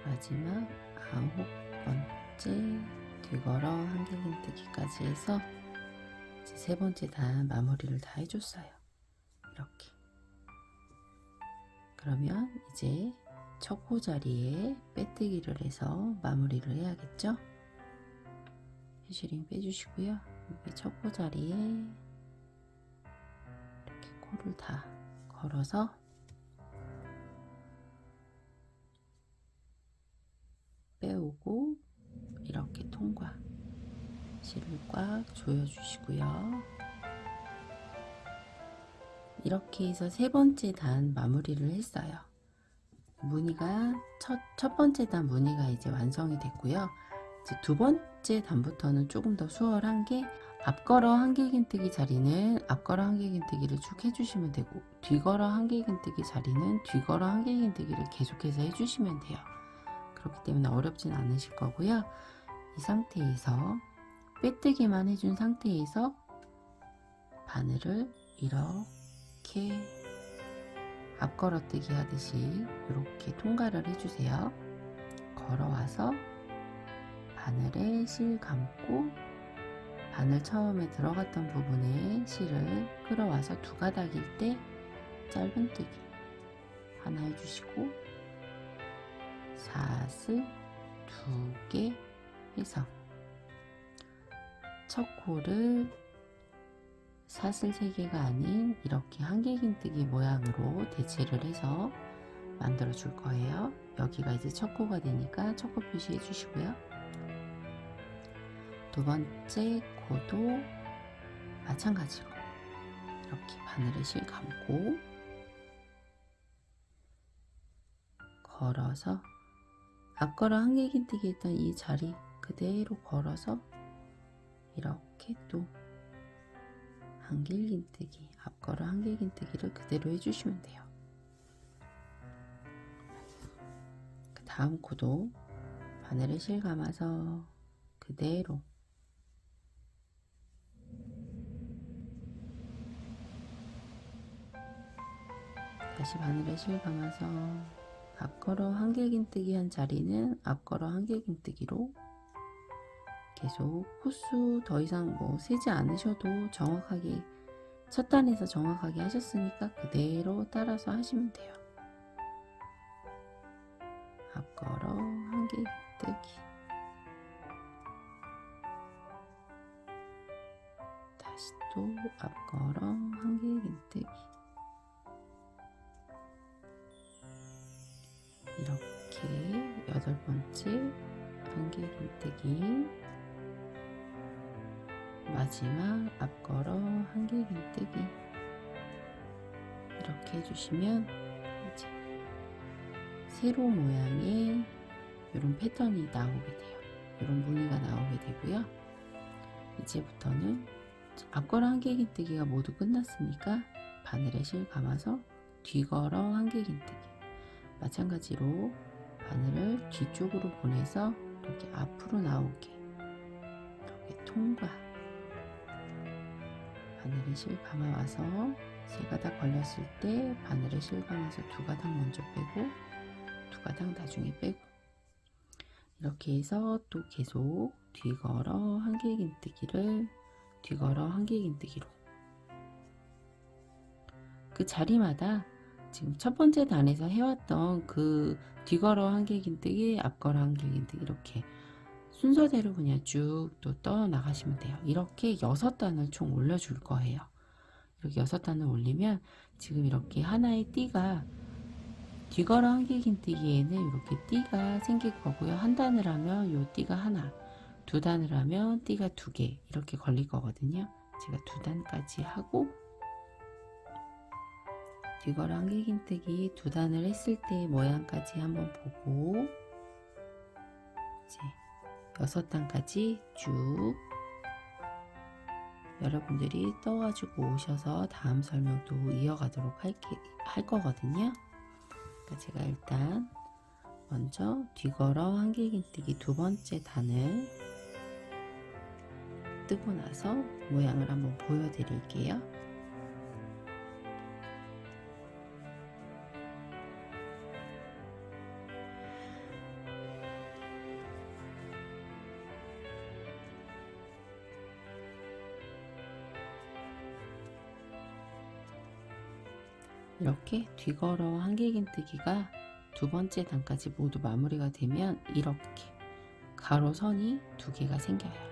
마지막 9번째 뒤걸어 한길긴뜨기까지 해서 이제 세 번째 단 마무리를 다 해줬어요. 이렇게 그러면 이제 첫 코 자리에 빼뜨기를 해서 마무리를 해야겠죠? 해슈링 빼주시고요. 여기 첫 코 자리에 이렇게 코를 다 걸어서 빼오고 이렇게 통과 실을 꽉 조여주시고요. 이렇게 해서 세 번째 단 마무리를 했어요. 무늬가 첫 번째 단 무늬가 이제 완성이 됐고요. 이제 번째 단부터는 조금 더 수월한 게 앞걸어 한길긴뜨기 자리는 앞걸어 한길긴뜨기를 쭉 해주시면 되고 뒤걸어 한길긴뜨기 자리는 뒤걸어 한길긴뜨기를 계속해서 해주시면 돼요. 그렇기 때문에 어렵진 않으실 거고요. 이 상태에서 빼뜨기만 해준 상태에서 바늘을 이렇게 앞걸어뜨기 하듯이 이렇게 통과를 해주세요. 걸어와서 바늘에 실 감고 바늘 처음에 들어갔던 부분에 실을 끌어와서 두 가닥일 때 짧은뜨기 하나 해주시고 사슬 2개 해서 첫 코를 사슬 3개가 아닌 이렇게 한길긴뜨기 모양으로 대체를 해서 만들어 줄 거예요. 여기가 이제 첫 코가 되니까 첫 코 표시해 주시고요. 두 번째 코도 마찬가지로 이렇게 바늘에 실 감고 걸어서 앞걸어 한길긴뜨기 했던 이 자리 그대로 걸어서 이렇게 또 한길긴뜨기 앞걸어 한길긴뜨기를 그대로 해주시면 돼요. 그 다음 코도 바늘에 실 감아서 그대로 다시 바늘에 실 감아서 앞걸어 한길긴뜨기 한 자리는 앞걸어 한길긴뜨기로 계속 코수 더 이상 뭐 세지 않으셔도 정확하게 첫 단에서 정확하게 하셨으니까 그대로 따라서 하시면 돼요. 앞걸어 한길긴뜨기 다시 또 앞걸어 한길긴뜨기 이렇게 8번째 한길긴뜨기 마지막 앞걸어 한길긴뜨기 이렇게 해주시면 이제 세로 모양의 이런 패턴이 나오게 돼요. 이런 무늬가 나오게 되고요. 이제부터는 앞걸어 한길긴뜨기가 모두 끝났으니까 바늘에 실 감아서 뒤걸어 한길긴뜨기 마찬가지로 바늘을 뒤쪽으로 보내서 이렇게 앞으로 나오게 이렇게 통과 바늘에 실 감아와서 세 가닥 걸렸을 때 바늘에 실 감아서 두 가닥 먼저 빼고 두 가닥 나중에 빼고 이렇게 해서 또 계속 뒤걸어 한길긴뜨기를 뒤걸어 한길긴뜨기로 그 자리마다 지금 첫 번째 단에서 해왔던 그 뒤걸어 한길긴뜨기 앞걸어 한길긴뜨기 이렇게 순서대로 그냥 쭉 또 떠 나가시면 돼요. 이렇게 6단을 총 올려줄 거예요. 이렇게 6단을 올리면 지금 이렇게 하나의 띠가 뒤걸어 한길긴뜨기에는 이렇게 띠가 생길 거고요. 한 단을 하면 요 띠가 하나, 두 단을 하면 띠가 2개 이렇게 걸릴 거거든요. 제가 2단까지 하고 뒤걸어 한길긴뜨기 2단을 했을 때 모양까지 한번 보고 이제 6단까지 쭉 여러분들이 떠가지고 오셔서 다음 설명도 이어가도록 할 거거든요. 그러니까 제가 일단 먼저 뒤걸어 한길긴뜨기 두 번째 단을 뜨고 나서 모양을 한번 보여드릴게요. 이렇게 뒤걸어 한길긴뜨기가 두 번째 단까지 모두 마무리가 되면 이렇게 가로선이 2개가 생겨요.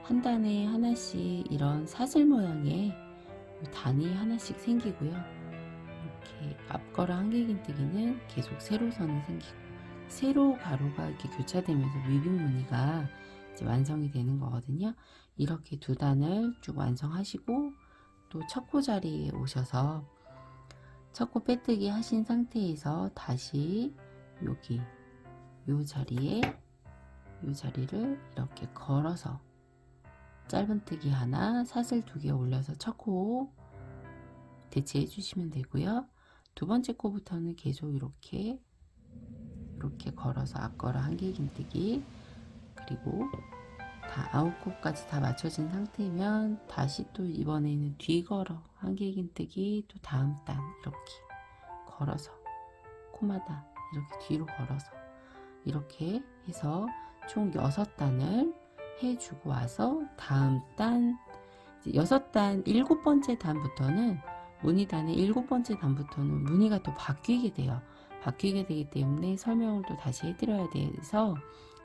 한 단에 하나씩 이런 사슬 모양의 단이 하나씩 생기고요. 이렇게 앞걸어 한길긴뜨기는 계속 세로선이 생기고 세로 가로가 이렇게 교차되면서 위빙 무늬가 이제 완성이 되는 거거든요. 이렇게 2단을 쭉 완성하시고 또 첫 코 자리에 오셔서 첫 코 빼뜨기 하신 상태에서 다시 여기 요 자리에 이 자리를 이렇게 걸어서 짧은뜨기 하나, 사슬 2개 올려서 첫 코 대체해 주시면 되고요. 두 번째 코부터는 계속 이렇게 걸어서 앞걸어 한길긴뜨기, 그리고 다 9코까지 다 맞춰진 상태면 다시 또 이번에는 뒤걸어 한길긴뜨기, 또 다음 단 이렇게 걸어서 코마다 이렇게 뒤로 걸어서 이렇게 해서 총 6단을 해주고 와서 다음 단 6단 7번째 단부터는 무늬단의 7번째 단부터는 무늬가 또 바뀌게 돼요. 바뀌게 되기 때문에 설명을 또 다시 해드려야 돼서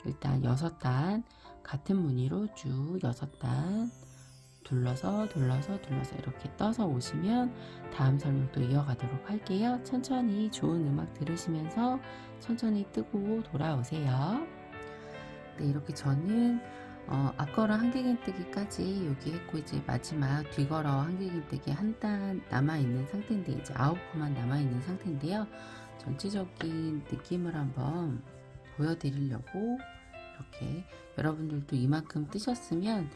일단 6단 같은 무늬로 쭉 6단 둘러서 이렇게 떠서 오시면 다음 설명 또 이어가도록 할게요. 천천히 좋은 음악 들으시면서 천천히 뜨고 돌아오세요. 네, 이렇게 저는 앞걸어 한길긴뜨기까지 여기 했고, 이제 마지막 뒤걸어 한길긴뜨기 한 단 남아있는 상태인데, 이제 9코만 남아있는 상태인데요. 전체적인 느낌을 한번 보여드리려고 이렇게, 여러분들도 이만큼 뜨셨으면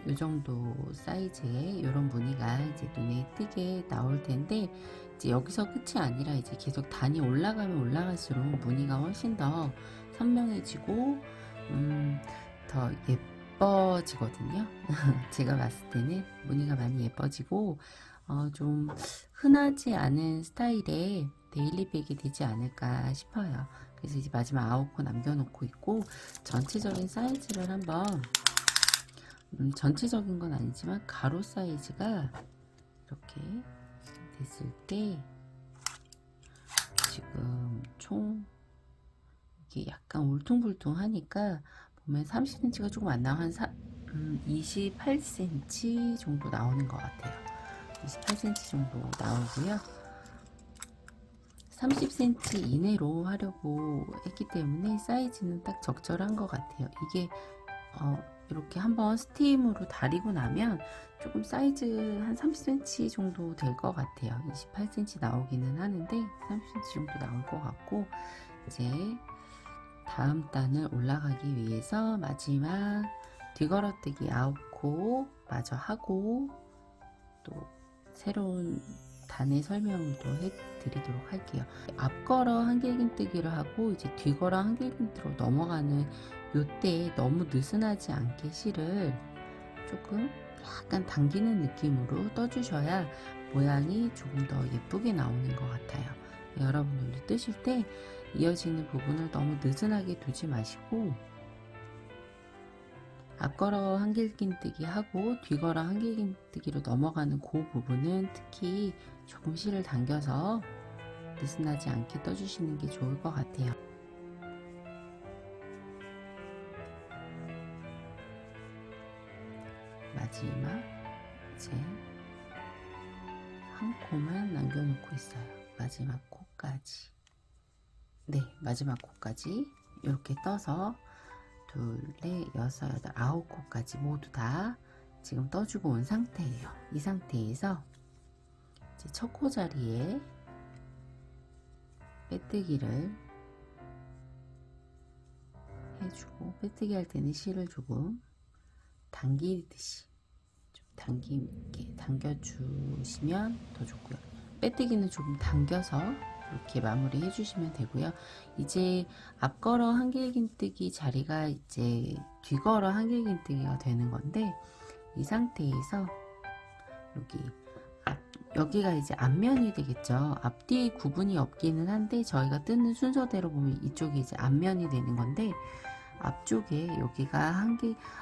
이 정도 사이즈의 이런 무늬가 이제 눈에 띄게 나올 텐데, 이제 여기서 끝이 아니라 이제 계속 단이 올라가면 올라갈수록 무늬가 훨씬 더 선명해지고 더 예뻐지거든요. 제가 봤을 때는 무늬가 많이 예뻐지고 좀 흔하지 않은 스타일의 데일리백이 되지 않을까 싶어요. 그래서 이제 마지막 9코 남겨놓고 있고, 전체적인 사이즈를 한번 전체적인 건 아니지만 가로 사이즈가 이렇게 됐을 때 지금 총 이게 약간 울퉁불퉁 하니까 보면 30cm가 조금 안 나와, 한 28cm 정도 나오는 것 같아요. 28cm 정도 나오고요. 30cm 이내로 하려고 했기 때문에 사이즈는 딱 적절한 것 같아요. 이게 이렇게 한번 스팀으로 다리고 나면 조금 사이즈 한 30cm 정도 될 것 같아요. 28cm 나오기는 하는데 30cm 정도 나올 것 같고, 이제 다음 단을 올라가기 위해서 마지막 뒤걸어뜨기 9코 마저 하고, 또 새로운 단의 설명을 또 해드리도록 할게요. 앞걸어 한길긴뜨기를 하고 이제 뒤걸어 한길긴뜨기로 넘어가는 요때 너무 느슨하지 않게 실을 조금 약간 당기는 느낌으로 떠주셔야 모양이 조금 더 예쁘게 나오는 것 같아요. 여러분들도 뜨실 때 이어지는 부분을 너무 느슨하게 두지 마시고, 앞걸어 한길긴뜨기 하고 뒤걸어 한길긴뜨기로 넘어가는 그 부분은 특히 조금 실을 당겨서 느슨하지 않게 떠주시는 게 좋을 것 같아요. 마지막 이제 한 코만 남겨놓고 있어요. 마지막 코까지. 네, 마지막 코까지 이렇게 떠서 둘, 넷, 여섯, 여덟, 9코까지 모두 다 지금 떠주고 온 상태예요. 이 상태에서 이제 첫 코 자리에 빼뜨기를 해주고, 빼뜨기 할 때는 실을 조금 당기듯이 좀 당기게 당겨주시면 더 좋고요. 빼뜨기는 조금 당겨서 이렇게 마무리 해주시면 되고요. 이제 앞걸어 한길긴뜨기 자리가 이제 뒤걸어 한길긴뜨기가 되는 건데, 이 상태에서 여기가 이제 앞면이 되겠죠. 앞뒤 구분이 없기는 한데 저희가 뜨는 순서대로 보면 이쪽이 이제 앞면이 되는 건데, 앞쪽에 여기가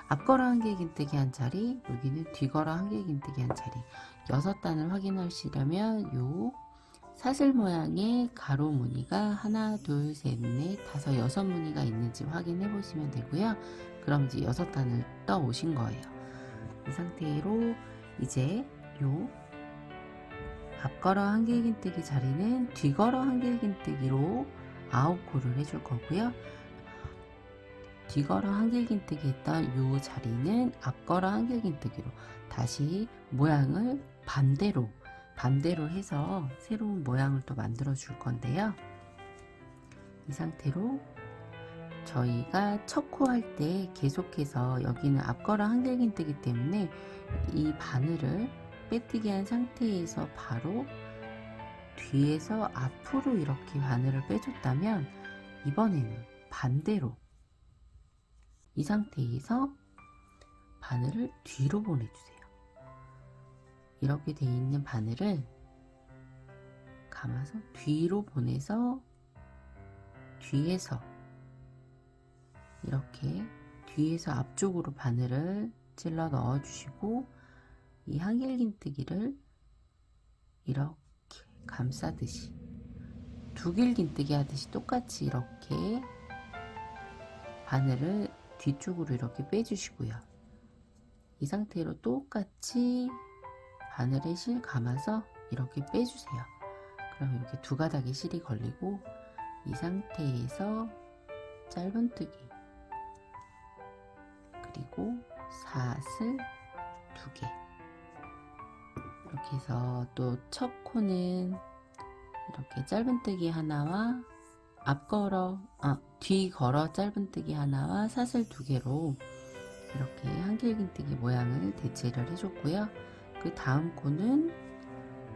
앞걸어 한길긴뜨기 한 자리, 여기는 뒤걸어 한길긴뜨기 한 자리, 6단을 확인하시려면 요 사슬 모양의 가로 무늬가 하나, 둘, 셋, 넷, 다섯, 6무늬가 있는지 확인해 보시면 되고요. 그럼 이제 6단을 떠 오신 거예요. 이 상태로 이제 요 앞걸어 한길긴뜨기 자리는 뒤걸어 한길긴뜨기로 9코를 해줄 거고요. 뒤걸어 한길긴뜨기 했던 요 자리는 앞걸어 한길긴뜨기로 다시 모양을 반대로 해서 새로운 모양을 또 만들어 줄 건데요. 이 상태로 저희가 첫 코 할 때 계속해서 여기는 앞걸어 한길긴뜨기 때문에 이 바늘을 빼뜨기 한 상태에서 바로 뒤에서 앞으로 이렇게 바늘을 빼줬다면, 이번에는 반대로 이 상태에서 바늘을 뒤로 보내주세요. 이렇게 돼 있는 바늘을 감아서 뒤로 보내서 뒤에서 이렇게 뒤에서 앞쪽으로 바늘을 찔러 넣어 주시고, 이 한길긴뜨기를 이렇게 감싸듯이 두길긴뜨기 하듯이 똑같이 이렇게 바늘을 뒤쪽으로 이렇게 빼주시고요. 이 상태로 똑같이 바늘에 실 감아서 이렇게 빼주세요. 그럼 이렇게 두 가닥의 실이 걸리고, 이 상태에서 짧은뜨기 그리고 사슬 2개, 이렇게 해서 또 첫 코는 이렇게 짧은뜨기 하나와 뒤걸어 짧은뜨기 하나와 사슬 2개로 이렇게 한길긴뜨기 모양을 대체를 해줬고요. 그 다음 코는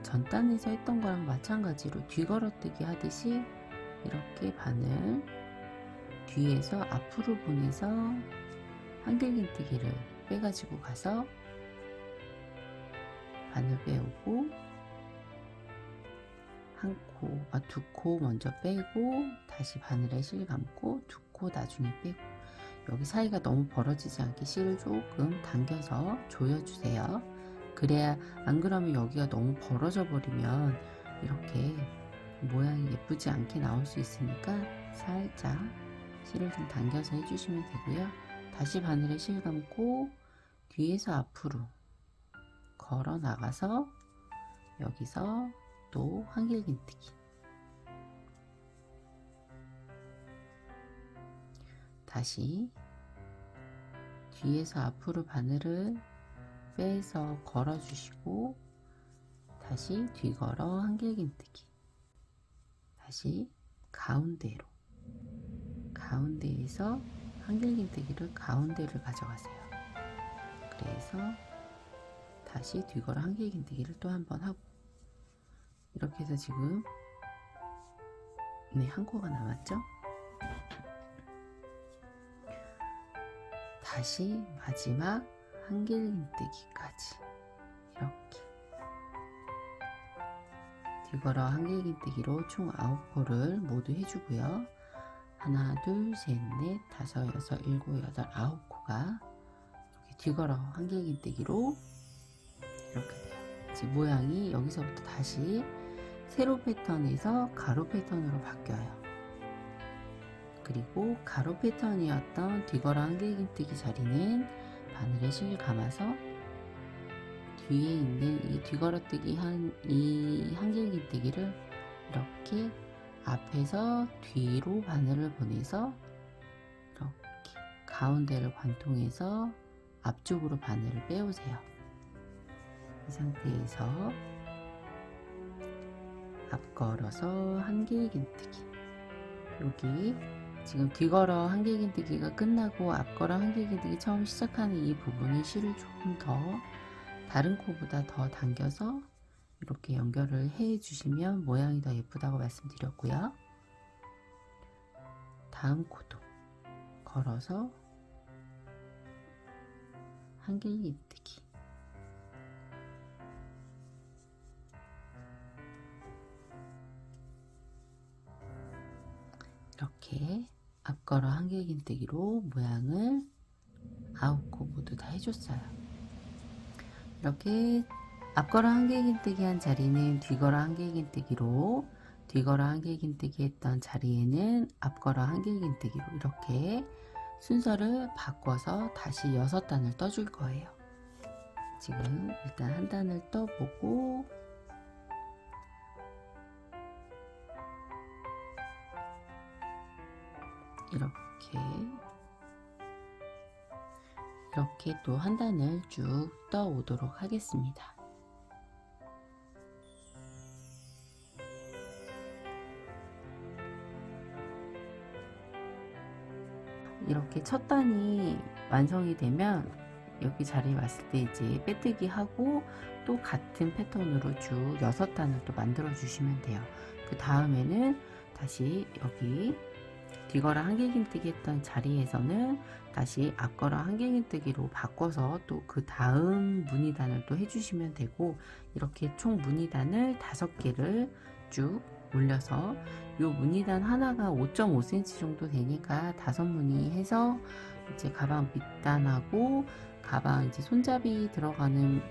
전단에서 했던 거랑 마찬가지로 뒤걸어뜨기 하듯이 이렇게 바늘 뒤에서 앞으로 보내서 한길긴뜨기를 빼가지고 가서 바늘 빼오고, 두 코 먼저 빼고 다시 바늘에 실 감고, 두 코 나중에 빼고, 여기 사이가 너무 벌어지지 않게 실을 조금 당겨서 조여주세요. 그래야, 안 그러면 여기가 너무 벌어져 버리면 이렇게 모양이 예쁘지 않게 나올 수 있으니까 살짝 실을 좀 당겨서 해주시면 되고요. 다시 바늘에 실 감고 뒤에서 앞으로 걸어 나가서 여기서 또 한길긴뜨기, 다시 뒤에서 앞으로 바늘을 빼서 걸어 주시고, 다시 뒤걸어 한길긴뜨기, 다시 가운데에서 한길긴뜨기를 가운데를 가져가세요. 그래서 다시 뒤걸어 한길긴뜨기를 또 한 번 하고, 이렇게 해서 지금 한 코가 남았죠? 다시 마지막 한길긴뜨기까지 이렇게 뒤걸어 한길긴뜨기로 총 9코를 모두 해주고요. 하나, 둘, 셋, 넷, 다섯, 여섯, 일곱, 여덟, 9코가 이렇게 뒤걸어 한길긴뜨기로 이렇게 돼요. 이제 모양이 여기서부터 다시 세로 패턴에서 가로 패턴으로 바뀌어요. 그리고 가로 패턴이었던 뒤걸어 한길긴뜨기 자리는 바늘에 실 감아서 뒤에 있는 이 뒤걸어뜨기 이 한길긴뜨기를 이렇게 앞에서 뒤로 바늘을 보내서 이렇게 가운데를 관통해서 앞쪽으로 바늘을 빼오세요. 이 상태에서 앞걸어서 한길긴뜨기, 여기 지금 뒤걸어 한길긴뜨기가 끝나고 앞걸어 한길긴뜨기 처음 시작하는 이 부분은 실을 조금 더 다른 코보다 더 당겨서 이렇게 연결을 해 주시면 모양이 더 예쁘다고 말씀드렸고요. 다음 코도 걸어서 한길긴뜨기, 이렇게 앞걸어 한길긴뜨기로 모양을 9코 모두 다 해줬어요. 이렇게 앞걸어 한길긴뜨기 한 자리는 뒤걸어 한길긴뜨기로, 뒤걸어 한길긴뜨기 했던 자리에는 앞걸어 한길긴뜨기로, 이렇게 순서를 바꿔서 다시 6단을 떠줄 거예요. 지금 일단 한 단을 떠보고, 이렇게 또 한 단을 쭉 떠 오도록 하겠습니다. 이렇게 첫 단이 완성이 되면 여기 자리에 왔을 때 이제 빼뜨기 하고 또 같은 패턴으로 쭉 6단을 또 만들어 주시면 돼요. 그 다음에는 다시 여기 뒤거랑 한길긴뜨기 했던 자리에서는 다시 앞거랑 한길긴뜨기로 바꿔서 또 그 다음 무늬단을 또 해주시면 되고, 이렇게 총 무늬단을 5개를 쭉 올려서 요 무늬단 하나가 5.5cm 정도 되니까 5무늬 해서 이제 가방 밑단하고 가방 이제 손잡이 들어가는,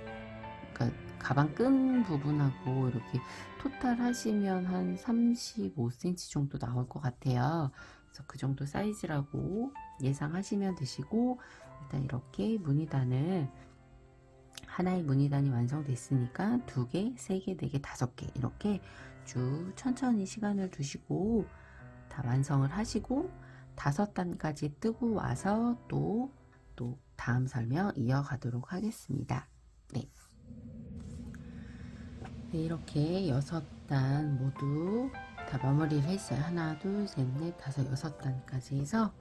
그러니까 가방 끈 부분하고 이렇게 토탈 하시면 한 35cm 정도 나올 것 같아요. 그래서 그 정도 사이즈라고 예상하시면 되시고, 일단 이렇게 무늬단을, 하나의 무늬단이 완성됐으니까 2개, 3개, 4개, 5개 이렇게 쭉 천천히 시간을 두시고 다 완성을 하시고 5단까지 뜨고 와서 또 다음 설명 이어가도록 하겠습니다. 네. 네, 이렇게 6단 모두 다 마무리를 했어요. 하나, 둘, 셋, 넷, 다섯, 6단까지 해서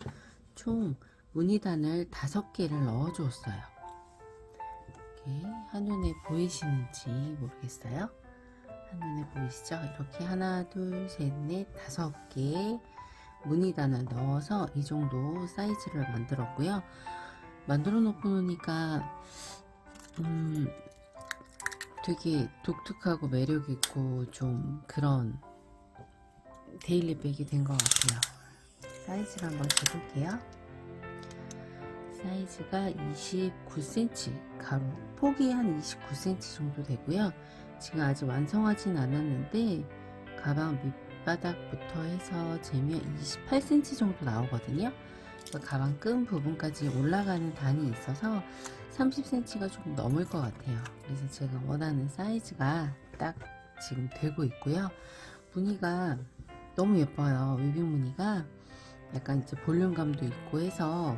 총 무늬단을 5개를 넣어 주었어요. 이렇게 한눈에 보이시는지 모르겠어요. 한눈에 보이시죠? 이렇게 하나, 둘, 셋, 넷, 5개 무늬단을 넣어서 이 정도 사이즈를 만들었고요. 만들어 놓고 노니까 되게 독특하고 매력있고 좀 그런 데일리백이 된 것 같아요. 사이즈를 한번 재볼게요. 사이즈가 29cm, 가로 폭이 한 29cm 정도 되고요. 지금 아직 완성하진 않았는데 가방 밑바닥부터 해서 재면 28cm 정도 나오거든요. 가방 끈 부분까지 올라가는 단이 있어서 30cm가 조금 넘을 것 같아요. 그래서 제가 원하는 사이즈가 딱 지금 되고 있고요. 무늬가 너무 예뻐요. 위빙 무늬가 약간 이제 볼륨감도 있고 해서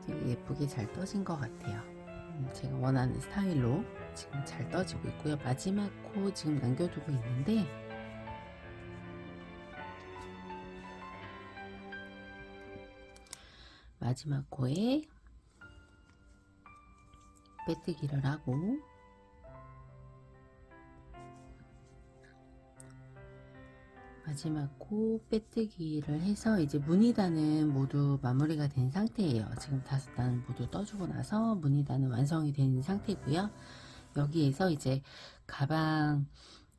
되게 예쁘게 잘 떠진 것 같아요. 제가 원하는 스타일로 지금 잘 떠지고 있고요. 마지막 코 지금 남겨두고 있는데 마지막 코에 빼뜨기를 하고 마지막 코 빼뜨기를 해서 이제 무늬단은 모두 마무리가 된 상태예요. 지금 5단 모두 떠주고 나서 무늬단은 완성이 된 상태고요. 여기에서 이제 가방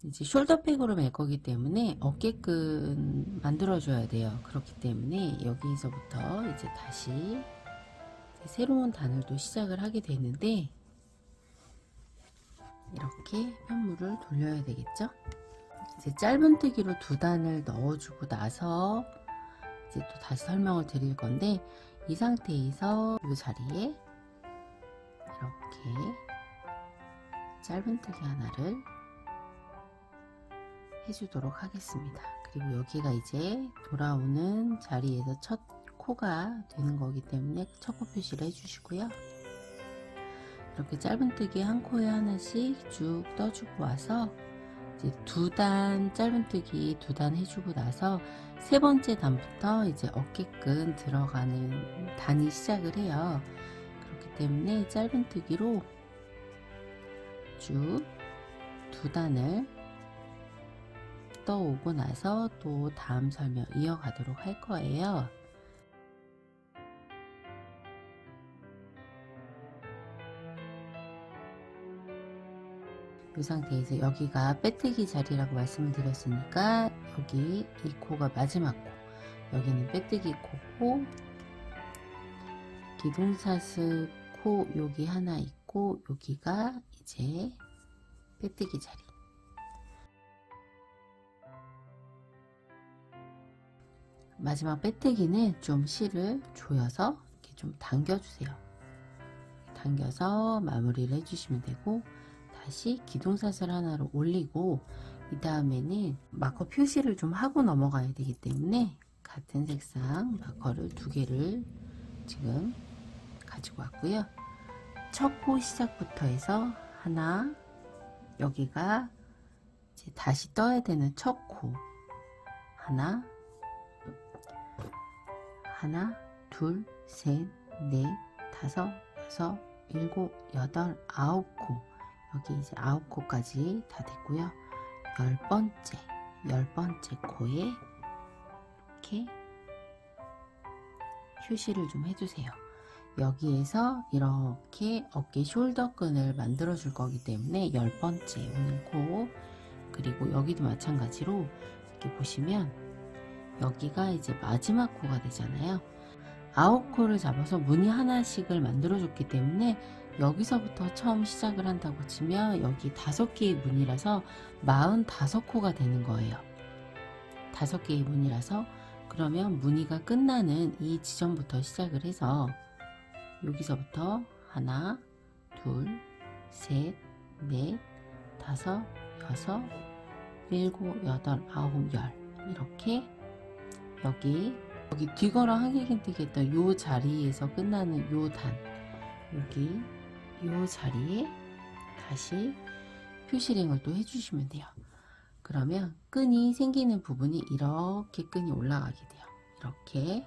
이제 숄더백으로 멜 거기 때문에 어깨끈 만들어 줘야 돼요. 그렇기 때문에 여기서부터 이제 다시 새로운 단을 또 시작을 하게 되는데, 이렇게 편물을 돌려야 되겠죠. 이제 짧은뜨기로 2단을 넣어주고 나서 이제 또 다시 설명을 드릴 건데, 이 상태에서 이 자리에 이렇게 짧은뜨기 하나를 해주도록 하겠습니다. 그리고 여기가 이제 돌아오는 자리에서 첫 코가 되는 거기 때문에 첫 코 표시를 해주시고요. 이렇게 짧은뜨기 한 코에 하나씩 쭉 떠주고 와서 이제 2단 짧은뜨기 2단 해주고 나서 3번째 단부터 이제 어깨끈 들어가는 단이 시작을 해요. 그렇기 때문에 짧은뜨기로 쭉 2단을 떠오고 나서 또 다음 설명 이어가도록 할 거예요. 이 상태에서 여기가 빼뜨기 자리라고 말씀을 드렸으니까 여기 이 코가 마지막 코, 여기는 빼뜨기 코고 기둥사슬 코 여기 하나 있고 여기가 이제 빼뜨기 자리. 마지막 빼뜨기는 좀 실을 조여서 이렇게 좀 당겨주세요. 당겨서 마무리를 해주시면 되고, 다시 기둥사슬 하나로 올리고 이 다음에는 마커 표시를 좀 하고 넘어가야 되기 때문에 같은 색상 마커를 2개를 지금 가지고 왔고요. 첫 코 시작부터 해서 하나, 여기가 이제 다시 떠야 되는 첫 코 하나, 둘, 셋, 넷, 다섯, 여섯, 일곱, 여덟, 아홉 코. 여기 이제 아홉 코까지 다 됐고요. 열 번째 코에 이렇게 휴시를 좀 해주세요. 여기에서 이렇게 어깨 숄더 끈을 만들어 줄 거기 때문에 열 번째 오는 코, 그리고 여기도 마찬가지로 이렇게 보시면 여기가 이제 마지막 코가 되잖아요. 아홉 코를 잡아서 무늬 하나씩을 만들어 줬기 때문에 여기서부터 처음 시작을 한다고 치면 여기 5개의 무늬라서 45코가 되는 거예요. 5개의 무늬라서 그러면 무늬가 끝나는 이 지점부터 시작을 해서 여기서부터 하나, 둘, 셋, 넷, 다섯, 여섯, 일곱, 여덟, 아홉, 열 이렇게 여기 뒤걸어 한길긴뜨기 했던 요 자리에서 끝나는 요 단, 여기 요 자리에 다시 퓨시링을 또 해주시면 돼요. 그러면 끈이 생기는 부분이 이렇게 끈이 올라가게 돼요. 이렇게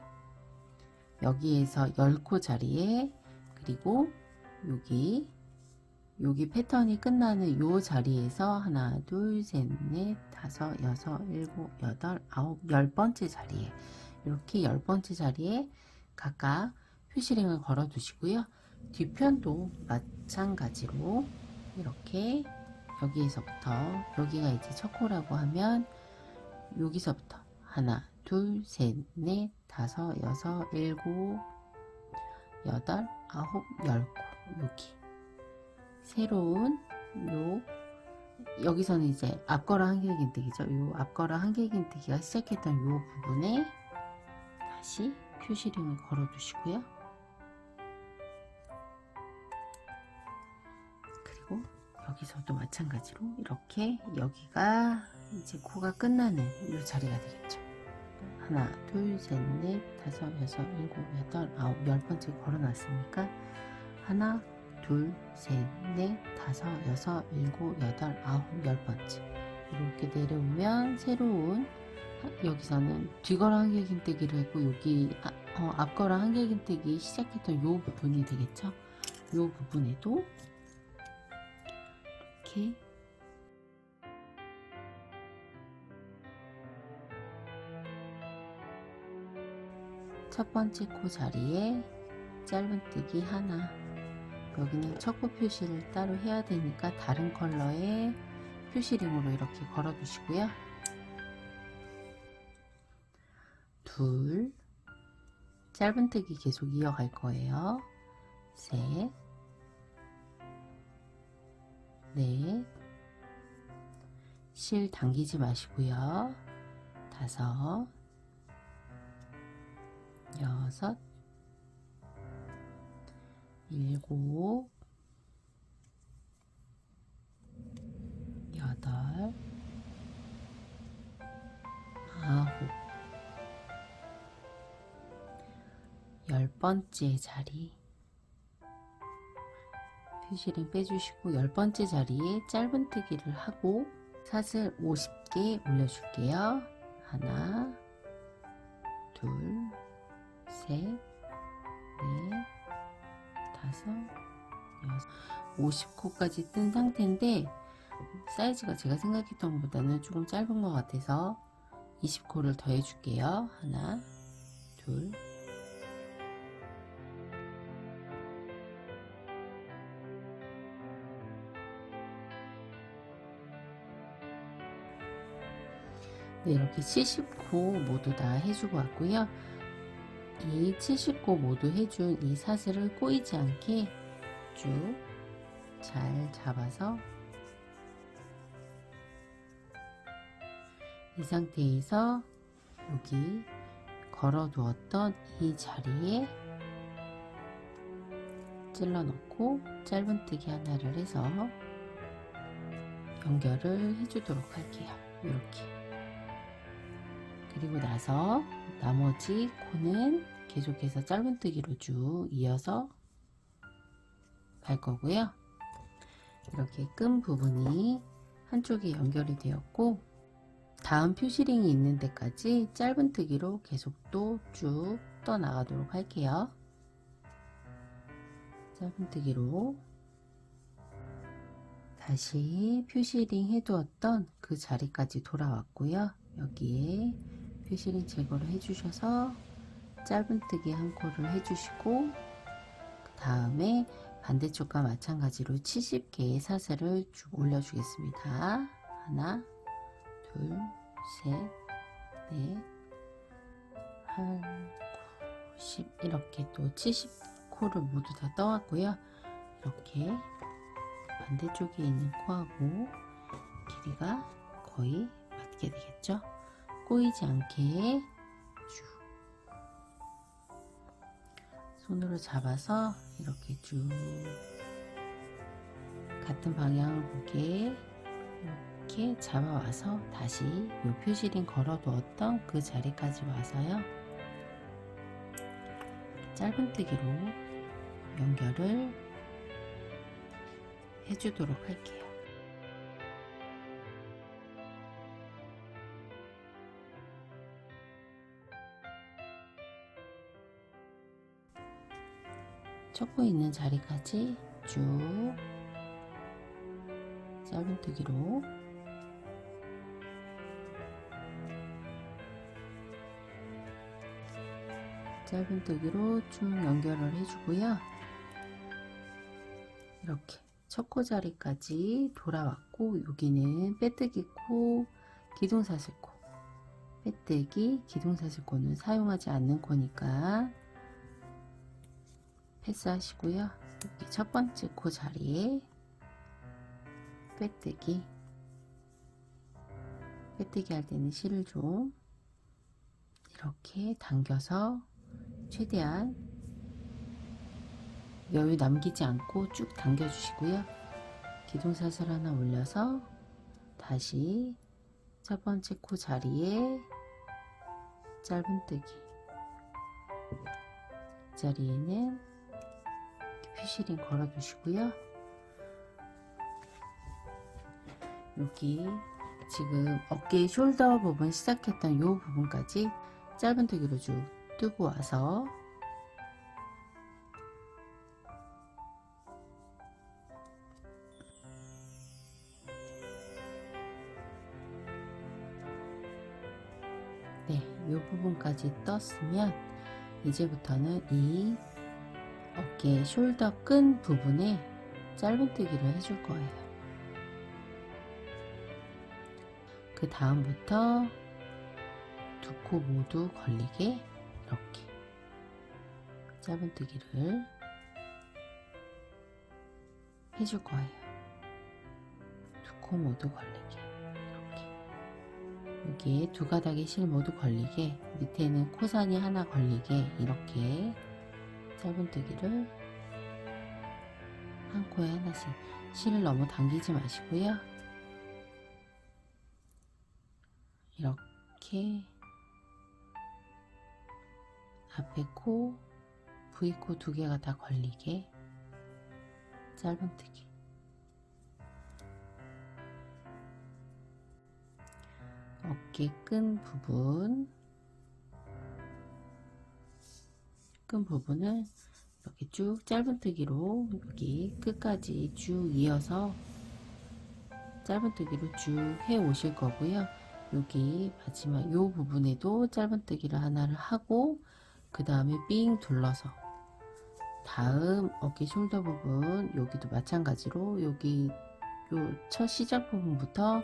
여기에서 10코 자리에, 그리고 여기 패턴이 끝나는 요 자리에서 하나, 둘, 셋, 넷, 다섯, 여섯, 일곱, 여덟, 아홉, 10번째 자리에, 이렇게 10번째 자리에 각각 퓨시링을 걸어 두시고요. 뒤편도 마찬가지로 이렇게 여기에서부터, 여기가 이제 첫 코라고 하면 여기서부터 하나, 둘, 셋, 넷, 다섯, 여섯, 일곱, 여덟, 아홉, 10코. 여기 새로운 여기서는 이제 앞걸어 한길긴뜨기죠. 요 앞걸어 한길긴뜨기가 시작했던 요 부분에 다시 퓨시링을 걸어 두시고요. 그리고 여기서도 마찬가지로 이렇게 여기가 이제 코가 끝나는 이 자리가 되겠죠. 하나, 둘, 셋, 넷, 다섯, 여섯, 일곱, 여덟, 아홉, 10번째 걸어 놨으니까 하나, 둘, 셋, 넷, 다섯, 여섯, 일곱, 여덟, 아홉, 10번째 이렇게 내려오면 새로운, 여기서는 뒤걸어 한길긴뜨기를 했고 여기 앞걸어 한길긴뜨기 시작했던 요 부분이 되겠죠. 요 부분에도 이렇게 첫 번째 코 자리에 짧은뜨기 하나, 여기는 첫 코 표시를 따로 해야 되니까 다른 컬러의 퓨시링으로 이렇게 걸어 두시고요. 둘, 짧은뜨기 계속 이어갈 거예요. 셋, 넷, 실 당기지 마시고요. 다섯, 여섯, 일곱, 여덟, 아홉, 10번째 자리 퓨시링 빼주시고 10번째 자리에 짧은뜨기를 하고 사슬 50개 올려줄게요. 하나, 둘, 셋, 넷, 다섯, 여섯, 50코까지 뜬 상태인데 사이즈가 제가 생각했던 것보다는 조금 짧은 것 같아서 20코를 더 해줄게요. 하나, 둘, 네, 이렇게 70코 모두 다 해주고 왔고요. 이 70코 모두 해준 이 사슬을 꼬이지 않게 쭉 잘 잡아서 이 상태에서 여기 걸어 두었던 이 자리에 찔러 넣고 짧은뜨기 하나를 해서 연결을 해주도록 할게요. 이렇게. 그리고 나서 나머지 코는 계속해서 짧은뜨기로 쭉 이어서 갈 거고요. 이렇게 끈 부분이 한쪽에 연결이 되었고 다음 퓨시링이 있는 데까지 짧은뜨기로 계속 또 쭉 떠나가도록 할게요. 짧은뜨기로 다시 퓨시링 해두었던 그 자리까지 돌아왔고요. 여기에 퓨시링 제거를 해주셔서 짧은뜨기 한 코를 해주시고, 그 다음에 반대쪽과 마찬가지로 70개의 사슬을 쭉 올려주겠습니다. 하나, 둘, 셋, 넷, 8, 9, 10 이렇게 또 70코를 모두 다 떠왔고요. 이렇게 반대쪽에 있는 코하고 길이가 거의 맞게 되겠죠. 꼬이지 않게 쭉 손으로 잡아서 이렇게 쭉 같은 방향을 보게 이렇게 잡아와서 다시 요 퓨시링 걸어두었던 그 자리까지 와서요, 짧은뜨기로 연결을 해주도록 할게요. 쳤고 있는 자리까지 쭉 짧은뜨기로 쭉 연결을 해주고요. 이렇게 첫 코 자리까지 돌아왔고, 여기는 빼뜨기 코, 기둥사슬 코, 빼뜨기, 기둥사슬 코는 사용하지 않는 코니까 패스하시고요. 여기 첫 번째 코 자리에 빼뜨기 할 때는 실을 좀 이렇게 당겨서 최대한 여유 남기지 않고 쭉 당겨 주시고요. 기둥사슬 하나 올려서 다시 첫 번째 코 자리에 짧은뜨기, 이 자리에는 퓨시링 걸어 두시고요. 여기 지금 어깨 숄더 부분 시작했던 이 부분까지 짧은뜨기로 쭉 뜨고 와서 네, 이 부분까지 떴으면 이제부터는 이 어깨 숄더 끈 부분에 짧은뜨기를 해줄 거예요. 그 다음부터 두 코 모두 걸리게 이렇게 짧은뜨기를 해줄 거예요. 두 코 모두 걸리게 이렇게, 여기에 두 가닥의 실 모두 걸리게, 밑에는 코산이 하나 걸리게 이렇게 짧은뜨기를 한 코에 하나씩, 실을 너무 당기지 마시고요. 이렇게 앞에 코, V코 두 개가 다 걸리게 짧은뜨기, 어깨 끈 부분을 이렇게 쭉 짧은뜨기로 여기 끝까지 쭉 이어서 짧은뜨기로 쭉 해 오실 거고요. 여기 마지막 요 부분에도 짧은뜨기를 하나를 하고, 그 다음에 삥 둘러서 다음 어깨 숄더 부분, 여기도 마찬가지로 여기 요 첫 시작 부분부터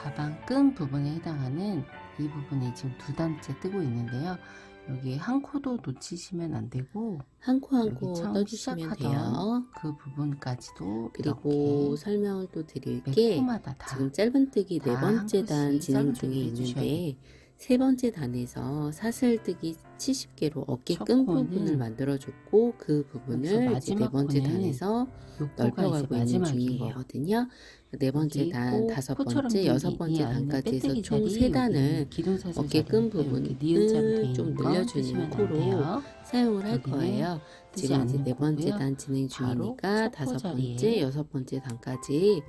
가방 끈 부분에 해당하는 이 부분에 지금 2단째 뜨고 있는데요. 여기 한 코도 놓치시면 안 되고 한 코 한 여기 코 처음 떠주시면 시작하던 돼요. 그 부분까지도 그리고 이렇게 설명을 또 드릴 매 게 코마다 지금 다 짧은뜨기 다 네 한 번째 단 컷씩 진행 중에 짧은뜨기를 해주셔야 돼요. 있는데 세 번째 단에서 사슬뜨기 70개로 어깨 첫 끈 부분을 코는 만들어줬고 그 여기서 부분을 이제 네 마지막 번째 코는 단에서 요 코가 이제 넓혀가고 있는 중인 마지막이에요. 거거든요. 네 번째 여기 단, 꼭 다섯 코처럼 번째, 된 여섯 이 번째 안에 단까지 해서 빼뜨기 총 세 자리 단을 여기는 기둥사슬 어깨 끈 자리니까 이렇게 니은자로 돼 부분을 좀 있는 거 늘려주는 뜨시면 안 코로 돼요. 사용을 할 여기는 거예요. 뜨지 지금 이제 않는 네 번째 거고요. 단 진행 바로 중이니까 첫 코 다섯 번째, 자리에 여섯 번째 단까지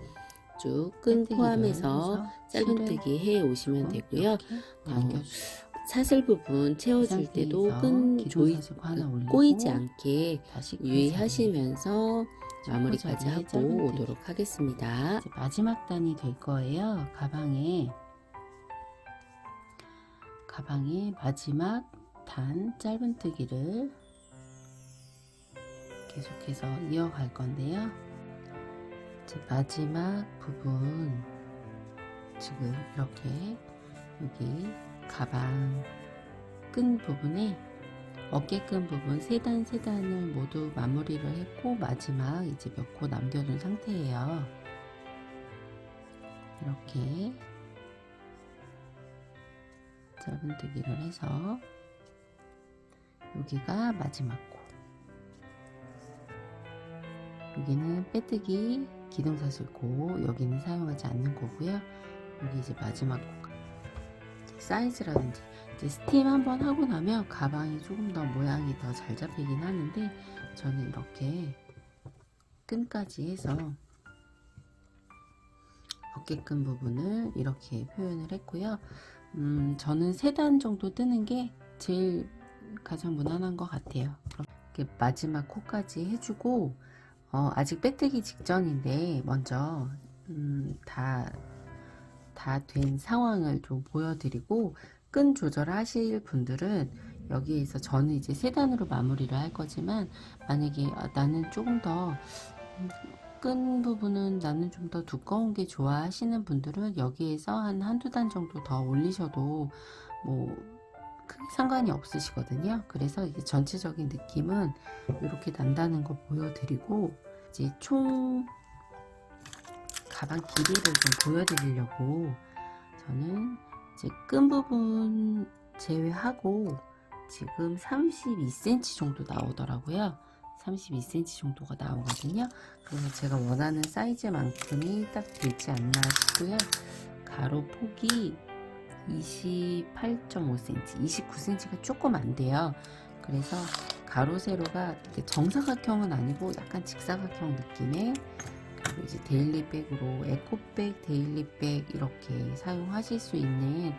쭉 끈 빼뜨기를 포함해서 해서 실을 짧은뜨기 해 오시면 조금 되고요. 이렇게 당겨주세요. 사슬 부분 이 채워줄 때도 상태에서 끈 기둥사슬 하나 꼬이지 올리고 않게 다시 그 자리에 유의하시면서 마무리까지 자리에 하고 짧은뜨기. 오도록 하겠습니다. 이제 마지막 단이 될 거예요. 가방에 마지막 단 짧은뜨기를 계속해서 이어갈 건데요. 이제 마지막 부분 지금 이렇게 여기 가방 끈 부분에 어깨끈 부분 세 단을 모두 마무리를 했고 마지막 이제 몇 코 남겨둔 상태예요. 이렇게 짧은뜨기를 해서 여기가 마지막 코, 여기는 빼뜨기 기둥사슬 코, 여기는 사용하지 않는 거고요. 여기 이제 마지막 코가 사이즈라든지 이제 스팀 한번 하고 나면 가방이 조금 더 모양이 더 잘 잡히긴 하는데 저는 이렇게 끈까지 해서 어깨끈 부분을 이렇게 표현을 했고요. 저는 3단 정도 뜨는 게 제일 가장 무난한 것 같아요. 이렇게 마지막 코까지 해주고 아직 빼뜨기 직전인데 먼저 다 된 상황을 좀 보여드리고 끈 조절하실 분들은 여기에서 저는 이제 3단으로 마무리를 할 거지만 만약에 나는 조금 더 끈 부분은 나는 좀 더 두꺼운 게 좋아 하시는 분들은 여기에서 한두 단 정도 더 올리셔도 뭐 크게 상관이 없으시거든요. 그래서 이제 전체적인 느낌은 이렇게 난다는 거 보여드리고 이제 총 가방 길이를 좀 보여드리려고 저는 이제 끈 부분 제외하고 지금 32cm 정도 나오더라고요. 32cm 정도가 나오거든요. 그래서 제가 원하는 사이즈만큼이 딱 되지 않나 싶고요. 가로 폭이 28.5cm, 29cm가 조금 안 돼요. 그래서 가로 세로가 정사각형은 아니고 약간 직사각형 느낌의, 그리고 이제 데일리백으로 에코백, 데일리백 이렇게 사용하실 수 있는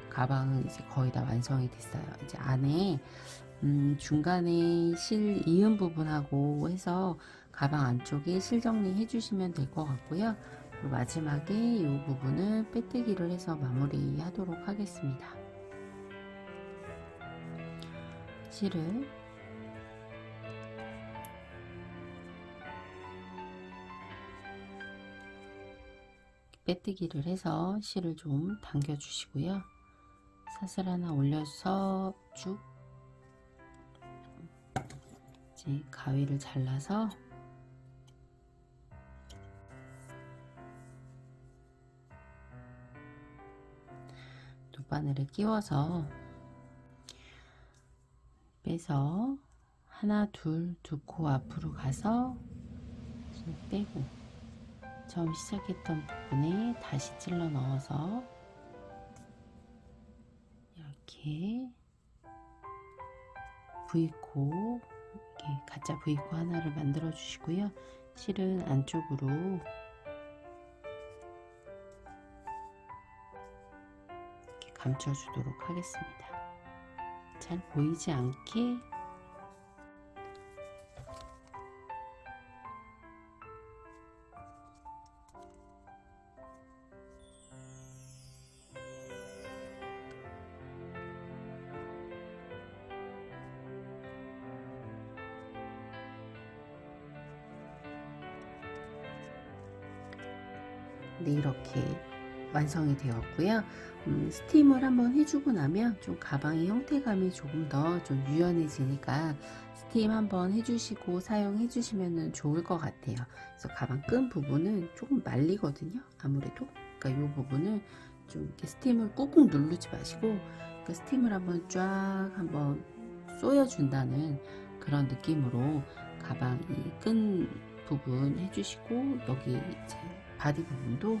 가방은 이제 거의 다 완성이 됐어요. 이제 안에 중간에 실 이은 부분하고 해서 가방 안쪽에 실 정리해 주시면 될 것 같고요. 그리고 마지막에 이 부분을 빼뜨기를 해서 마무리 하도록 하겠습니다. 실을 빼뜨기를 해서 실을 좀 당겨 주시고요. 사슬 하나 올려서 쭉 이제 가위를 잘라서 돗바늘에 끼워서 빼서 하나 두 코 앞으로 가서 빼고 처음 시작했던 부분에 다시 찔러 넣어서 이렇게 V코, 이렇게 가짜 V코 하나를 만들어 주시고요. 실은 안쪽으로 이렇게 감춰 주도록 하겠습니다. 잘 보이지 않게 네, 이렇게 완성이 되었고요. 스팀을 한번 해주고 나면 좀 가방의 형태감이 조금 더 좀 유연해지니까 스팀 한번 해주시고 사용해 주시면 좋을 것 같아요. 그래서 가방 끈 부분은 조금 말리거든요. 아무래도 그러니까 이 부분은 좀 이렇게 스팀을 꾹꾹 누르지 마시고 그 스팀을 한번 쫙 한번 쏘여준다는 그런 느낌으로 가방 이 끈 부분 해주시고 여기 이제 바디 부분도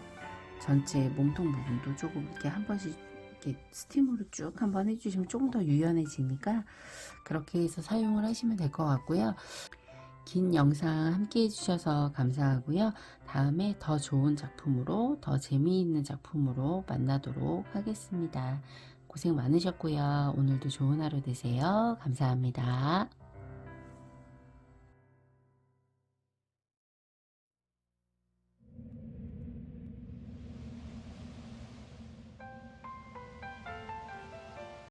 전체 몸통 부분도 조금 이렇게 한 번씩 이렇게 스팀으로 쭉 한번 해주시면 조금 더 유연해지니까 그렇게 해서 사용을 하시면 될 것 같고요. 긴 영상 함께 해주셔서 감사하고요. 다음에 더 좋은 작품으로 더 재미있는 작품으로 만나도록 하겠습니다. 고생 많으셨고요. 오늘도 좋은 하루 되세요. 감사합니다.